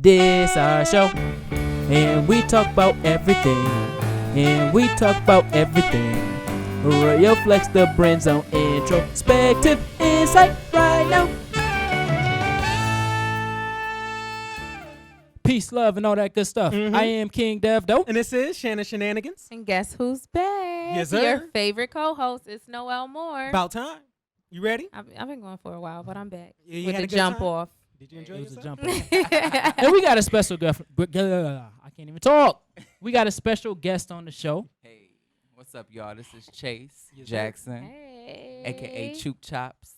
This our show, and we talk about everything, and we talk about everything. Royal Flex the Brand's on Introspective Insight right now. Peace, love, and all that good stuff. I am KingDevDoe. And this is Shannon Shenanigans. And guess who's back? Yes, sir. Your favorite co-host is Noel Moore. About time. You ready? I've been going for a while, but I'm back. You with had the a good jump time? off. Did you enjoy It was a yourself? jump off. And we got a special guest. I can't even talk. We got a special guest on the show. Hey, what's up, y'all? This is Chase Yes, sir. Jackson, Hey. a.k.a. Chook Chops.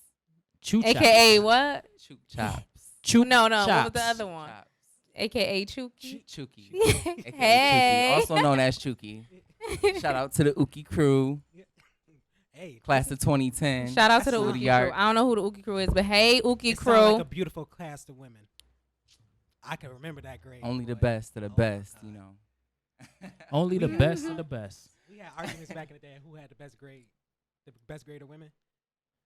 Choo AKA what? Chook Chops. Choo No. What was Chops. the other one? Chops. AKA Chuki. Chooky. AKA Hey. Chooky, also known as Chooky. Shout out to the Uki crew, Hey, class of 2010. Shout out to the That's Uki Uki art. crew. I don't know who the Uki crew is, but hey, Uki it crew. sound like a beautiful class of women. I can remember that grade. Only the boy. best of the Oh, my best, God. you know. Only the best of the best. We had arguments back in the day. Who had the best grade? The best grade of women?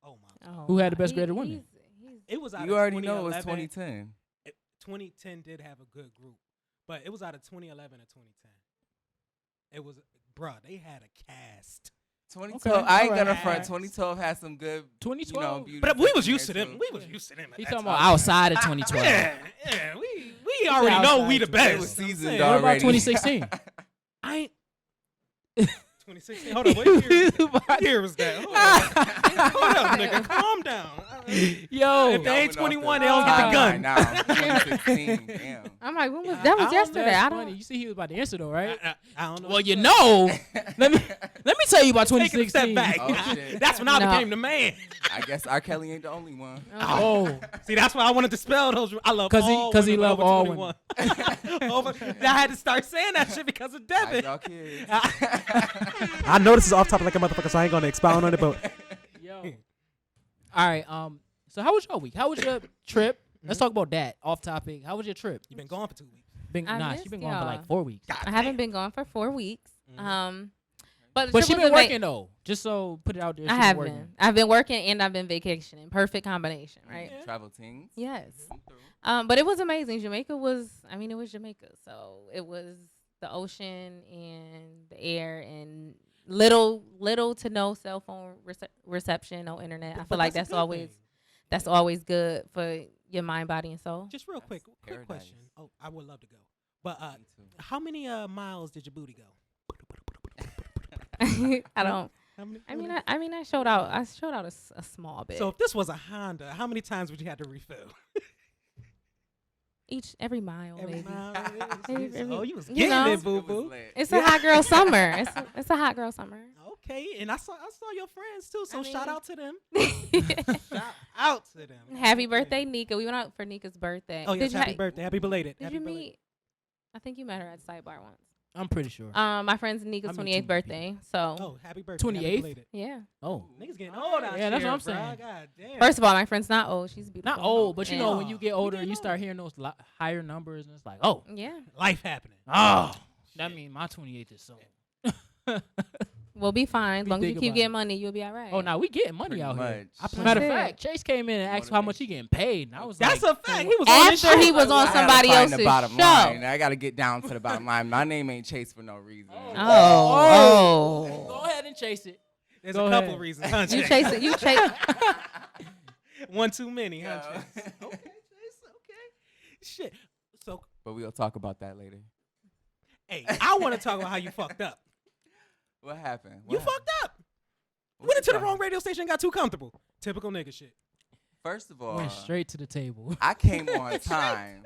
Oh my! Oh, Who had the God. best grade of women? He's It was out You of already know it was 2011. 2010. 2010 did have a good group, but it was out of 2011 and 2010. It was, bruh, they had a cast. 2012, Okay, I ain't alright. gonna front. 2012 had some good, 2012. You know, beauty But we was in used to there, them. too. We was used to them. at He that talking time. about outside of 2012. Yeah, we already know we the best. They was seasoned I'm saying. What about already. 2016? I ain't. 2016. Hold on. What year was that? Hold up, nigga. Calm down. Yo, If they ain't Going off 21, the they don't get the timeline gun. Now, 2016, damn. I'm like, when was that? Was yesterday. I That's don't. funny. You see, he was about to answer though, right? I don't know. Well, you know. let me tell you about Take a 2016. step back. Oh, shit. That's when I No. became the man. I guess R. Kelly ain't the only one. Oh, See, that's why I wanted to spell those. I love 'Cause he- all 'cause he women love over all 21. I had to start saying that shit because of Hide Devin. y'all kids. I know this is off topic like a motherfucker, so I ain't gonna expound on it. But yo. All right. So how was your week? How was your trip? Let's talk about that. Off topic. How was your trip? you've been gone for 2 weeks. I Nah, missed she been gone for y'all. like 4 weeks. I haven't been gone for 4 weeks. But the But trip she was been ama- working though. Just so put it out there. I she have working. been. I've been working and I've been vacationing. Perfect combination, right? Yeah. Travel teams. Yes. Come through. But it was amazing. Jamaica was. I mean, it was Jamaica, so it was the ocean and the air and little to no cell phone reception, no internet. I feel like that's always good for your mind, body, and soul. Just real quick paradise. question. Oh, I would love to go. But Me too. how many miles did your booty go? I don't. How many, I mean, I showed out a small bit. So if this was a Honda, how many times would you have to refill? every mile, Every maybe. mile. Every- Oh, you was you getting know. it, boo It was boo. lit. It's a hot girl summer. It's a hot girl summer. Okay, and I saw your friends too. So I shout mean- out to them. Shout out to them. Happy birthday, Nika. We went out for Nika's birthday. Oh yes, Did happy you, birthday, happy belated. Did happy you belated. meet? I think you met her at the sidebar once. I'm pretty sure. My friend's Nika's I met 28th too many birthday. So Oh, happy birthday. happy 28th? belated. yeah. Oh, Niggas getting old out Yeah, that's here, what I'm bruh. saying. God damn. First of all, my friend's not old. She's beautiful. not old, but you know And- when you get older, you start hearing those higher numbers, and it's like, oh, Yeah. Life happening. that means my 28th is so. We'll be fine. As Be long as you big keep about getting it. money, you'll be all right. Oh, now we getting money Pretty out here. much. Matter of That's fact, Chase came in and asked how much he getting paid, and I was That's like, a fact. He was on this After shit. he was on I gotta somebody find else's the bottom show. line. I gotta get down to the bottom line. My name ain't Chase for no reason. Oh. go ahead and chase it. There's Go a couple ahead. reasons, huh? You Chase? chase it. You chase. One too many, huh? Yeah. Chase? Okay, Chase. Okay. Shit. So, But we'll talk about that later. hey, I want to talk about how you fucked up. What happened? You fucked up. Went into the wrong radio station and got too comfortable. Typical nigga shit. First of all, Went straight to the table. I came on time.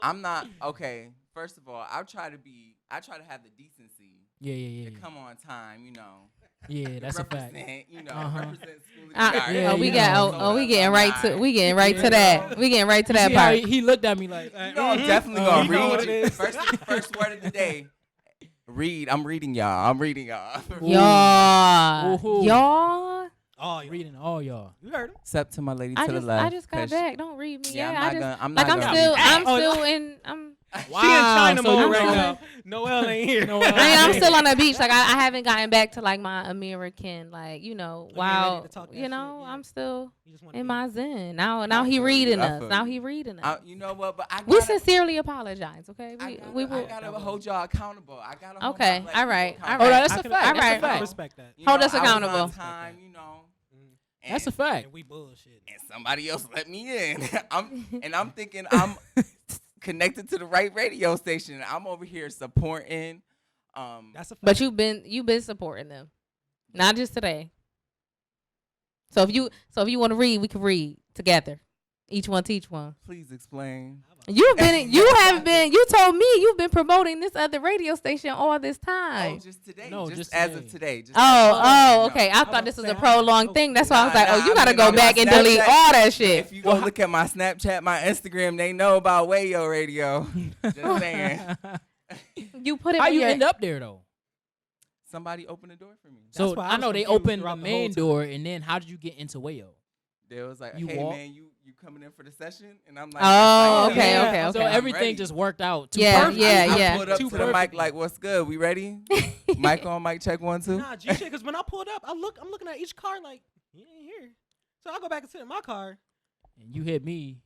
I'm not okay. First of all, I try to have the decency Yeah. to come on time. You know, Yeah, that's a fact. represent. You know, Uh-huh. represent school of the arts. Yeah, we you got. know. Oh, we getting right to. We getting right to Yeah. that. We getting right to that See how part. he looked at me like, You know, I'm definitely Oh, gonna you know read what it you. is. First word of the day. Read. I'm reading y'all. Y'all. Ooh. Y'all. Oh, you reading all y'all. You heard him. Except to my lady to the left. I just got 'cause back. Don't read me. Yeah, Yeah, I'm not I'm gonna still. read I'm Oh, still in. I'm. She in China so mode you right know- now. Noel ain't here. Noel ain't I'm here. still on the beach. Like I haven't gotten back to like my American, like ready to talk that shit, yeah. I'm still You just wanna in be- my zen. Now he feel you, reading I us. feel Now you. he reading us. You know what? But We sincerely apologize. Okay, I we will. gotta hold y'all accountable. I gotta hold Okay, my black all right, people all accountable. right. that's I a can- fact. All That's a right. I fact. respect that. You Hold know, us I was on accountable. time, That's a and- fact. And we bullshit. And somebody else let me in. I'm thinking I'm connected to the right radio station. I'm over here supporting. That's a fact. But you've been supporting them, not just today. So if you want to read, we can read together. Each one teach one. Please explain. You told me you've been promoting this other radio station all this time. Oh, just today. No, just just as today. of today. Just Okay. I thought this was a prolonged thing. That's why I was Nah, like, nah, oh, you gotta I'm go on back my and delete Snapchat. all that shit. If you go look at my Snapchat, my Instagram, they know about Wayo Radio. Just saying. You put it How on you your end up there though? Somebody opened the door for me. So why I I was know they confused opened the throughout the main whole time. door, and then how did you get into Wayo? They was like, You hey, walk? man, you coming in for the session? And I'm like, Oh, yes, I am. okay, Yeah. okay, So okay. I'm everything ready. just worked out. Too Yeah, perfect. yeah, I yeah. pulled up Too to the mic perfect. like, what's good? We ready? Mic on, mic check 1 2. Nah, G shit. Because when I pulled up, I'm looking at each car like, he ain't here. So I go back and sit in my car. And you hit me.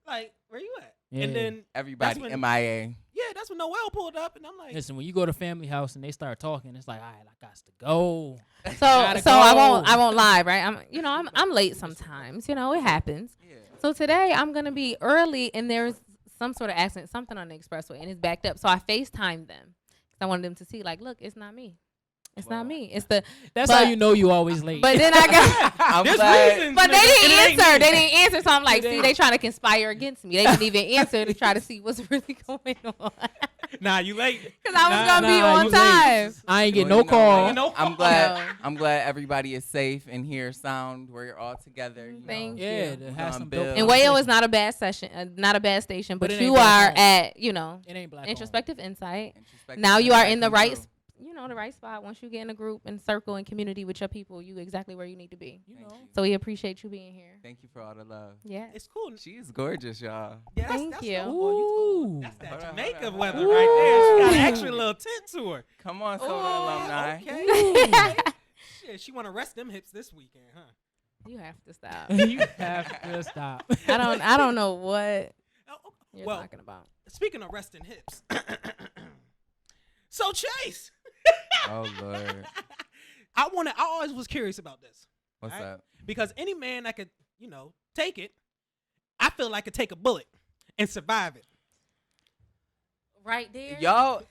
Like, where you at? Yeah. And then Everybody That's when- MIA. that's when Noel pulled up, and I'm like, Listen, when you go to family house and they start talking, it's like, all right, I got to go. So Gotta I go. won't lie, right? I'm late sometimes. It happens. Yeah. So today I'm gonna be early, and there's some sort of accident, something on the expressway, and it's backed up. So I FaceTimed them because I wanted them to see, like, look, it's not me. It's Well, not me. It's the. That's But- how you know you always late. But then I got. I'm there's glad. reasons. But they nigga, didn't and it ain't answer. me. They didn't answer. So I'm like, They see, didn't. they trying to conspire against me. They didn't even answer to try to see what's really going on. Nah, you late. Because I was Nah, gonna be nah, on you late. time. I ain't get Well, no you know call. what? No I'm call. glad. No. I'm glad everybody is safe and hear sound. We're all together. You Thank know. Yeah, you. to have some Bill. dope And Wayo is not a bad session, not a bad station, but But it you ain't black are owned. at, It ain't black. Introspective Insight. Introspective Now you are Insight in the come right, through. the right spot. Once you get in a group and circle and community with your people, you exactly where you need to be. You Thank know. you. So we appreciate you being here. Thank you for all the love. Yeah. It's cool. She is gorgeous, y'all. Yeah, Thank that's you. The, boy, Ooh. that's that Hold on, Jamaica hold on, weather hold on. right there. She got an Ooh. extra little tint to her. Come on, Soda alumni. Okay. Shit, she want to rest them hips this weekend, huh? You have to stop. You have to stop. I don't know what Oh, okay. you're Well, talking about. speaking of resting hips, so Chase, Oh Lord, I always was curious about this what's Alright. up? because any man that could, take it, I feel like could take a bullet and survive it. Right there. Y'all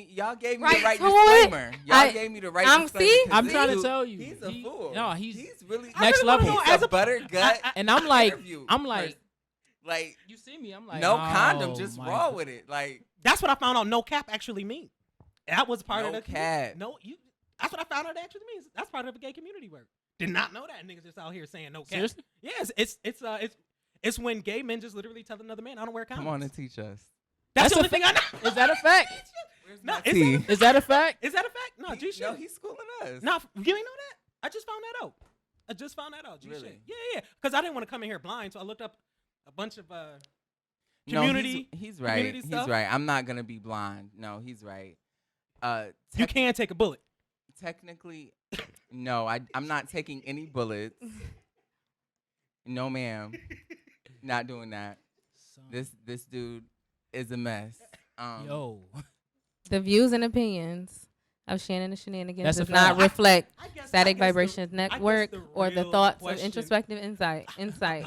Y'all gave me the Right right to it. disclaimer. Y'all gave me the right I'm- disclaimer. see? 'cause I'm this trying to dude, tell you. he's a He- fool. no, he's really I next really wanna level. know He's as a a- butter gut. And I'm like, interview I'm like, person. Like you see me? I'm like, no oh, condom, just my raw God. with it. Like That's what I found out. No cap actually mean. That was part No of the cap. No, you. That's what I found out. That actually means that's part of the gay community work. Did not know that niggas just out here saying no cap. Seriously? Yes, it's when gay men just literally tell another man, "I don't wear condoms." come on and teach us. That's the That's only a thing I know. Is that a fact? Where's No, my is tea? that Is that a fact? Is that a fact? No, G shit. No, he's schooling us. No, you ain't know that? I just found that out. G Really? shit. Yeah. Because I didn't want to come in here blind, so I looked up a bunch of No, community. he's right. community He's stuff? right. I'm not gonna be blind. No, he's right. You can take a bullet. Technically, no. I'm not taking any bullets. No, ma'am. Not doing that. This dude is a mess. Yo. The views and opinions of Shannon and Shenanigans That's a does not fact. reflect I guess Static the- Vibrations Network the or the real thoughts question- of Introspective Insight.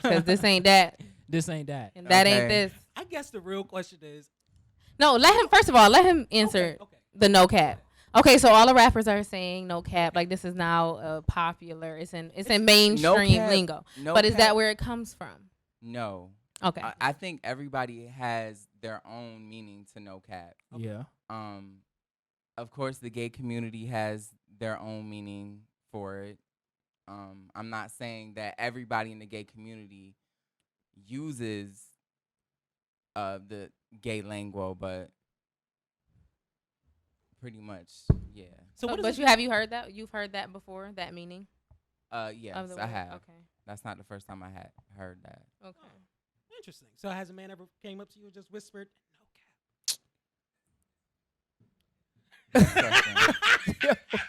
Because this ain't that, This ain't that. and that ain't Okay. this. I guess the real question is. No, first of all, let him answer Okay. the no cap. Okay, so all the rappers are saying no cap. Like this is now popular. It's in mainstream cap. lingo. No But is cap. that where it comes from? No. Okay. I think everybody has their own meaning to no cap. Yeah. Of course, the gay community has their own meaning for it. I'm not saying that everybody in the gay community uses the gay lingo, but pretty much, yeah. So what but is have you heard that? You've heard that before? That meaning? Yes, of the I word? have. Okay. That's not the first time I had heard that. Okay. interesting? So has a man ever came up to you and just whispered, "No cap"?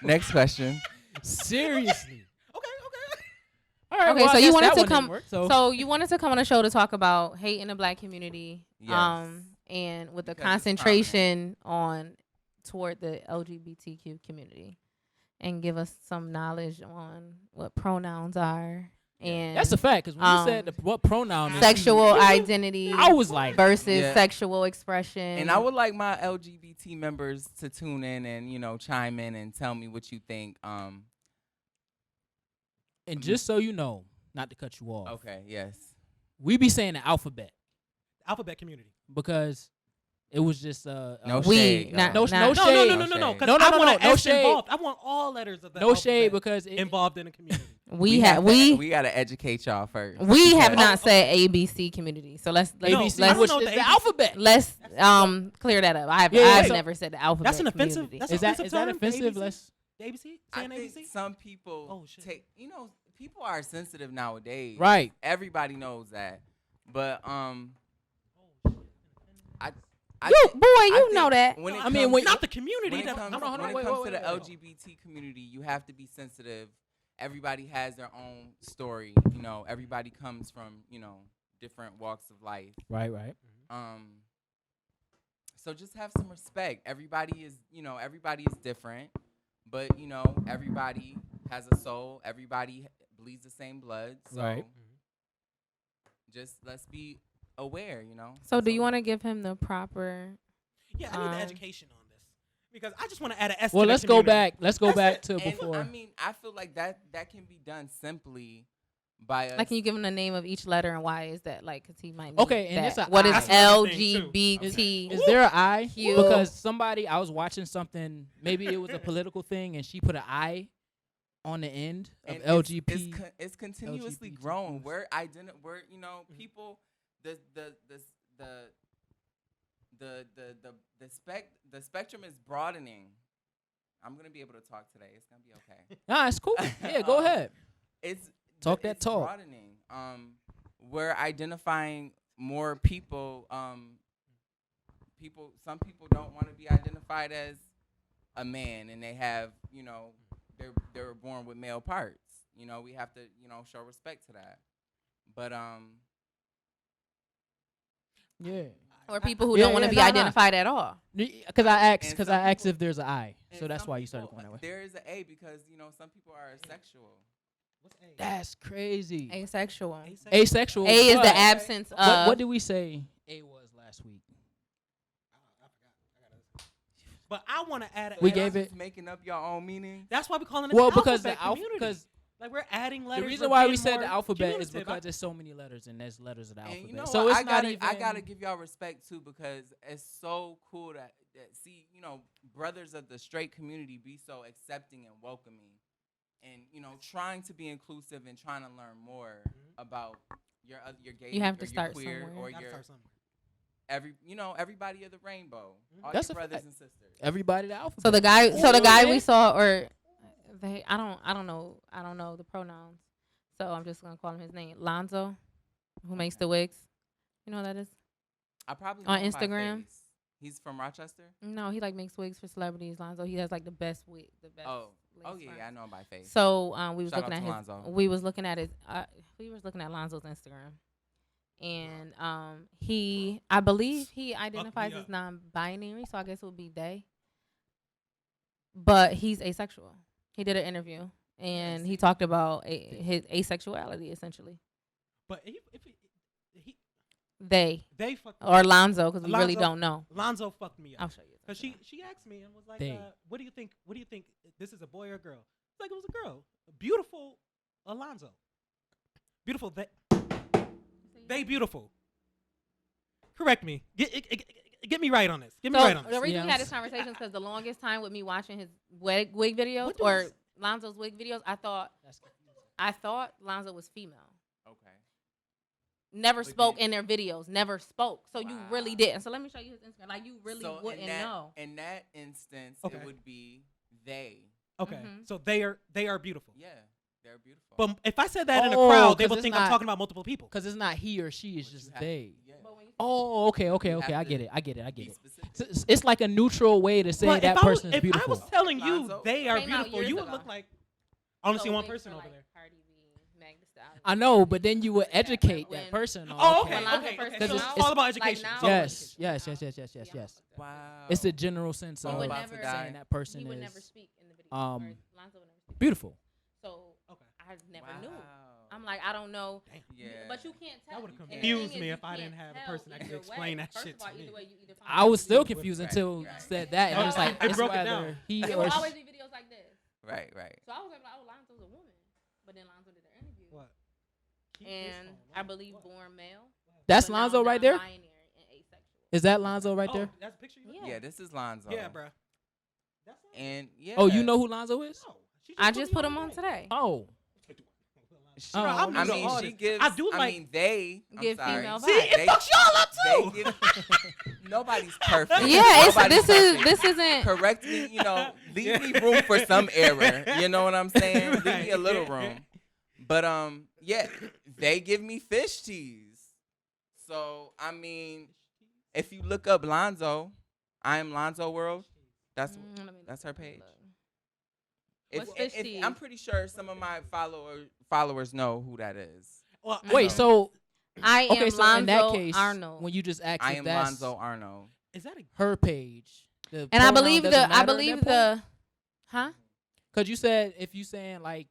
Next question. Seriously. Okay. All right. Okay, well, so I you guess wanted that to one didn't come. work, So you wanted to come on a show to talk about hate in the Black community. Yes. And with the Because it's concentration on toward the LGBTQ community, and give us some knowledge on what pronouns are. And that's a fact. Because when you said what pronoun is, sexual identity, I was like versus sexual expression. And I would like my LGBT members to tune in and chime in and tell me what you think. And just so you know, not to cut you off. Okay. Yes. We be saying the alphabet Alphabet community. because it was just No we shade. not, No, not, no No. shade. No. No, I want no S shade. involved. I want all letters of the no shade alphabet because involved in the community. we gotta educate y'all first. we have because- not said ABC community, so let's ABC, I don't which know is the the ABC. alphabet. let's clear that up. I've so never said the alphabet. That's an offensive. community. That's Is an that offensive term, offensive? ABC? Let's. The ABC? I Saying think ABC? some people Oh, shit. take. People are sensitive nowadays. Right. Everybody knows that. But I You thi- boy, I you think know that. When it I comes, mean, when- Not the community. when it comes, Hold on, when it wait, comes wait, to the wait, wait. LGBT community, you have to be sensitive. Everybody has their own story. Everybody comes from different walks of life. Right. So just have some respect. Everybody is different, but everybody has a soul. Everybody bleeds the same blood. So Right. just let's be aware. So do you want to give him the proper? Yeah, I need the education on this because I just want to add an S. Well, to the let's go community. back. Let's go That's back it. to And before. I mean, I feel like that can be done simply by us. Like, can you give him the name of each letter and why is that? Like, because he might need Okay, and that. it's a What is I. That's another thing, too. LGBT? Is there an I? Q. Because I was watching something. Maybe it was a political thing, and she put an I on the end of And LGBT. it's continuously LGBTQ. growing. We're people the spectrum is broadening. I'm gonna be able to talk today. It's gonna be okay. Nah, it's cool. Yeah, go ahead. It's Talk that it's talk. broadening. We're identifying more people. Some people don't want to be identified as a man, and they have they were born with male parts. We have to show respect to that. But Yeah. Or people who Yeah, don't want to yeah, be nah. identified at all. Because I asked. And Because some I asked people- if there's an I. So and that's some why you started people- going that way. There is an A because some people are asexual. What's A? That's crazy. Asexual. Asexual. A is but the absence of. What did we say A was last week? I forgot. But I want to add. We Y'all gave just it- making up your own meaning. That's why we're calling it. Well, the because the alphabet alphabet. community. Because Like we're adding letters. the reason we're why we being said more the alphabet is communicative. because there's so many letters and there's letters of the And alphabet. you So know, it's I not gotta even. give y'all respect too because it's so cool that see brothers of the straight community be so accepting and welcoming, and trying to be inclusive and trying to learn more about your gay. You have to or start your queer somewhere. or Gotta your start somewhere. everybody of the rainbow, all That's your a brothers fact. and sisters. Everybody the alphabet. So the guy Yeah. we saw, or they, I don't know the pronouns. So I'm just gonna call him his name, Lonzo, who makes the wigs. You know who that is? I probably On know him by Instagram? face. He's from Rochester. No, he like makes wigs for celebrities. Lonzo, he has like the best wig, the best. Oh lace yeah, front. I know him by face. So we was Shout looking out at to his. Lonzo. We was looking at Lonzo's Instagram, and I believe he identifies up. as non-binary, so I guess it would be they. But he's asexual. He did an interview, and he talked about his asexuality essentially. But if They they fucked or Lonzo, because we really Lonzo- don't know. Lonzo fucked me up. I'll show you. Cause she asked me and was like, They. "What do you think? What do you think? This is a boy or a girl?" It's like it was a girl. Beautiful, Alonzo. Beautiful. They beautiful. Correct me. Get me right on this. Get me So right on the this. reason we Yeah. had this conversation is because the longest time with me watching his wig videos What do or I s- Lonzo's wig videos, I thought Lonzo was female. Okay. Never But spoke then- in their videos. Never spoke. So you really Wow. didn't. So let me show you his Instagram. Like you really So wouldn't know. in that instance, Okay. it would be they. Okay, Mhm. so they are beautiful. Yeah, they're beautiful. But if I said that in a Oh, crowd, they 'cause would it's think I'm not- talking about multiple people. Because it's not he or she, it's But you just have- they. Yeah. But when you Oh, okay. You I have get to it. I get be it. specific. It's like a neutral way to say But that if I was- person is if beautiful. I was telling you Lonzo. they are Came out beautiful, years you would ago. look like I only see So one wait person for, over like, there. Cardi B, Meg Thee Stallion. I know, but then you would educate When- that person. Oh, on, okay, Lonzo okay. first okay. came So it's out, all about like, education. now- It's all about Yes, education. yes. Wow. It's a general sense He of would about never to die. saying that person He would is never speak in the video. um, or Lonzo would never speak. beautiful. So Okay. I never knew. Wow. I'm like, I don't know. Damn. Yeah. But you can't tell. That would And the confuse thing me is, if you I didn't can't have a tell person that could either explain way. that First shit of all, to me. either way, you either find I was out still you- confused Right, until you right. said that, and Oh, it's like I it's broke it whether down. he It or will she. always be videos like this. Right. So I was like, oh, Lonzo's a woman. But then Lonzo did their interview. What? And I believe born male. That's but now Lonzo right there. non-binary and asexual. Is that Lonzo right Oh, there? that's a picture you Yeah. Yeah, this is Lonzo. Yeah, bro. That's And yeah. Oh, you know who Lonzo is? No, she I me just put on him on the today. Oh, She- Oh, I'm I new to mean, all she this. gives. I do I like- mean, they Give I'm sorry. female See, vibes. it fucks y'all up too. They give, nobody's perfect. Yeah, it's Nobody's perfect. this isn't. Correct me, leave me room for some error. You know what I'm saying? Leave me a little room. But yeah, they give me fish teas. So I mean, if you look up Lonzo, I am Lonzo World. That's her page. What's fish If teas? I'm pretty sure some of my followers know who that is. Well, I wait. know. So I am okay, so Lonzo in that case, Arnold. when you just asked I if am that's Lonzo Arnold. Is that a her page, the and I pronoun believe doesn't matter at that point? huh? Cause you said if you saying like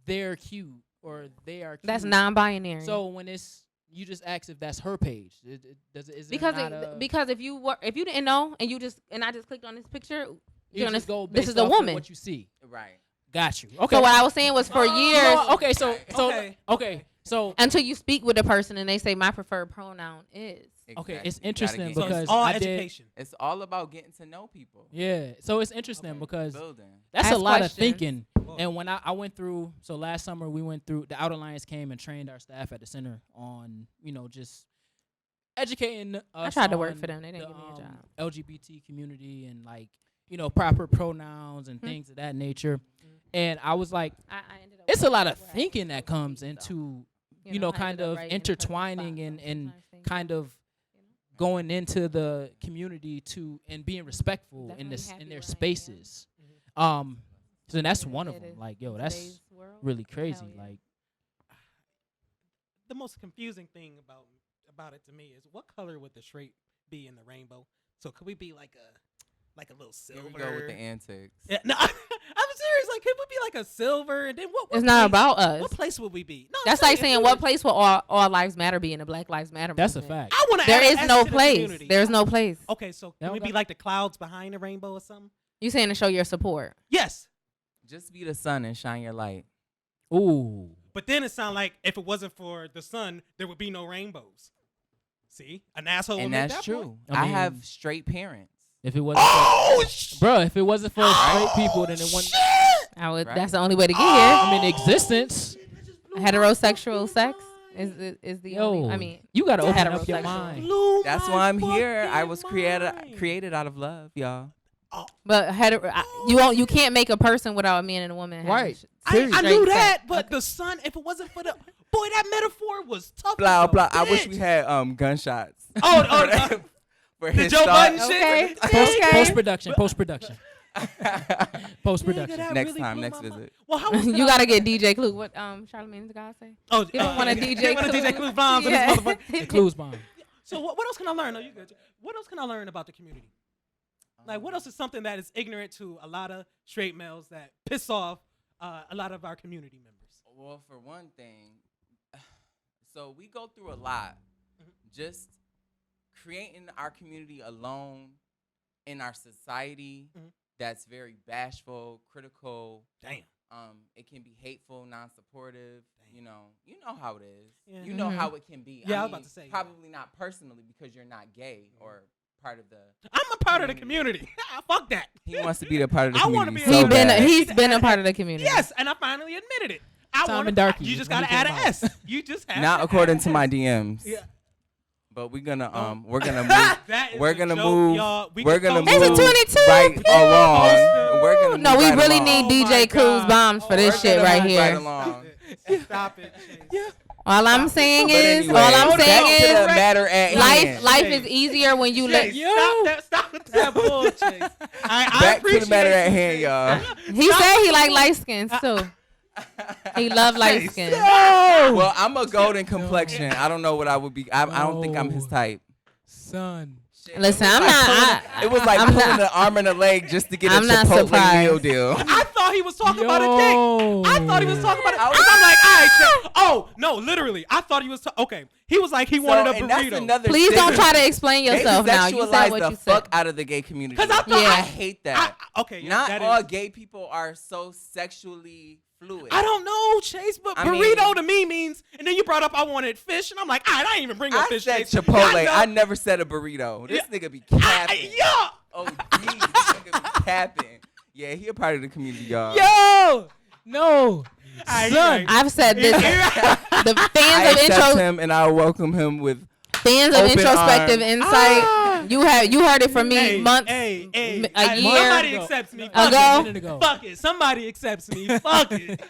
they're cute or they are cute. That's non-binary. So when it's you just ask if that's her page. Is it because not a, because if you didn't know and I just clicked on this picture, you you're gonna just go this based is a off of woman. what you see. Right. Got you. Okay. So what I was saying was for years No, okay. So Okay. so until you speak with a person and they say my preferred pronoun is. okay. Exactly. It's You gotta interesting get- So because it's all I did. education. it's all about getting to know people. Yeah. So it's interesting Okay. because Building. that's a Ask lot questions. of thinking. Whoa. And when I went through, so last summer we went through, the Outer Alliance came and trained our staff at the center on, just educating us. I tried to work on for them. They didn't the, give me a job. LGBT community and proper pronouns and things of that nature. And I was like, I ended up it's a lot of where I thinking was that supposed to comes be, so, into, I kind ended up of right in the perfect intertwining spot. and So sometimes things kind of going into the community and being respectful in Definitely happy their where I am. spaces. So that's one of It them. is Like, in that's today's world. really crazy. Hell yeah. Like, The most confusing thing about it to me is what color would the straight be in the rainbow? So could we be like a little Here silver? we go with the antics. Yeah, no, I'm serious. Like, could we be like a silver? And then what It's not place- about us. What place would we be? No, I'm That's like if saying we what was- place will all lives matter be in a Black Lives Matter that's a movement. fact. I want to. There is no place. There's no place. Okay, so They can we don't be got- like the clouds behind the rainbow or something? You saying to show your support? Yes, Just be the sun and shine your light. Ooh. but then it sounds like if it wasn't for the sun, there would be no rainbows. See, an asshole. would And make that's that true. point. I I have mean- straight parents. If it wasn't Oh, bro, if it wasn't for straight people, then it wouldn't. I would. Right. That's the only way to get I mean, existence. here. Heterosexual sex is the Yo, only. I mean, you gotta open up your heterosexual. mind. That's why I'm here. I was created out of love, y'all. but you can't make a person without a man and a woman. having Right. I straight knew sex. that, but the sun. If it wasn't for the boy, that metaphor was tough. Blah as a blah. I wish bitch. we had gunshots. Oh, for the his Joe thoughts. Budden Okay. shit. Post production. Post Nigga, production. that Next really time, blew next my mind. visit. Well, how else You could I- gotta get DJ Clue. What Charlamagne's guy say? Oh, Give him one of DJ one of DJ Clues. Clues bombs in Yeah. this motherfucker. Clues bomb. So what else can I learn? No, you good. What else can I learn about the community? Like, what else is something that is ignorant to a lot of straight males that piss off a lot of our community members? Well, for one thing, so we go through a lot. Just creating our community alone in our society that's very bashful, critical. Damn. It can be hateful, non-supportive. You know how it is. Yeah. You know Mhm. how it can be. Yeah, I I was mean, about to say, yeah. probably not personally because you're not gay or part of the. I'm a part of the community. Fuck that. He wants to be the part of the I wanna community. be so a- bad. He's been a part of the community. Yes, and I finally admitted it. I Tom want and Darky You is just when gotta he add came an out. S. You just have Not to according add to an my S. DMs. Yeah. But we're gonna we're gonna move. That is We're a gonna joke, move. y'all. We We're can gonna post move. It's a 22. right along. We're gonna move No, we right really along. need Oh my DJ Clues God. bombs for this We're shit gonna right move here. Right along. Stop it. Chase. All I'm saying But is, anyway, all I'm back saying to the is, matter at hand. life is easier when you let. Stop with that bullshit. I Back to the appreciate matter you, at hand, Chase. y'all. He said he like light skins too. He love light skins. Well, I'm a golden complexion. I don't know what I would be. I don't think I'm his type. Son. Listen, I'm not. It was like I'm pulling not- an arm and a leg just to get I'm a not Chipotle surprised. meal deal. I thought he was talking about a dick. I thought he was talking about it. I I'm was- like, all right, Chase. Oh, no, literally. I thought he was okay. He was like, he wanted a and that's burrito. another Please don't stigma. try to explain They yourself now. You sexualize said what the you fuck said. out of the gay community. 'Cause I thought- Yeah. I hate that. Okay, yeah, Not that all is- gay people are so sexually fluid. I don't know, Chase, but I burrito mean- to me means, and then you brought up I wanted fish, and I'm like, all right, I didn't even bring up I fish. said Chase. Chipotle. know- I never said a burrito. This nigga be capping. Yeah. Oh, this nigga be capping. Yeah, he a part of the community, y'all. Yo! No. Alright, Son. you right. I've said this. The I fans of accept intro, him and I welcome him with fans of open introspective arms. insight. You heard it from me months, Hey, a year somebody ago. accepts me. ago. Fuck minute ago. it. Fuck it. Somebody accepts me. Fuck it.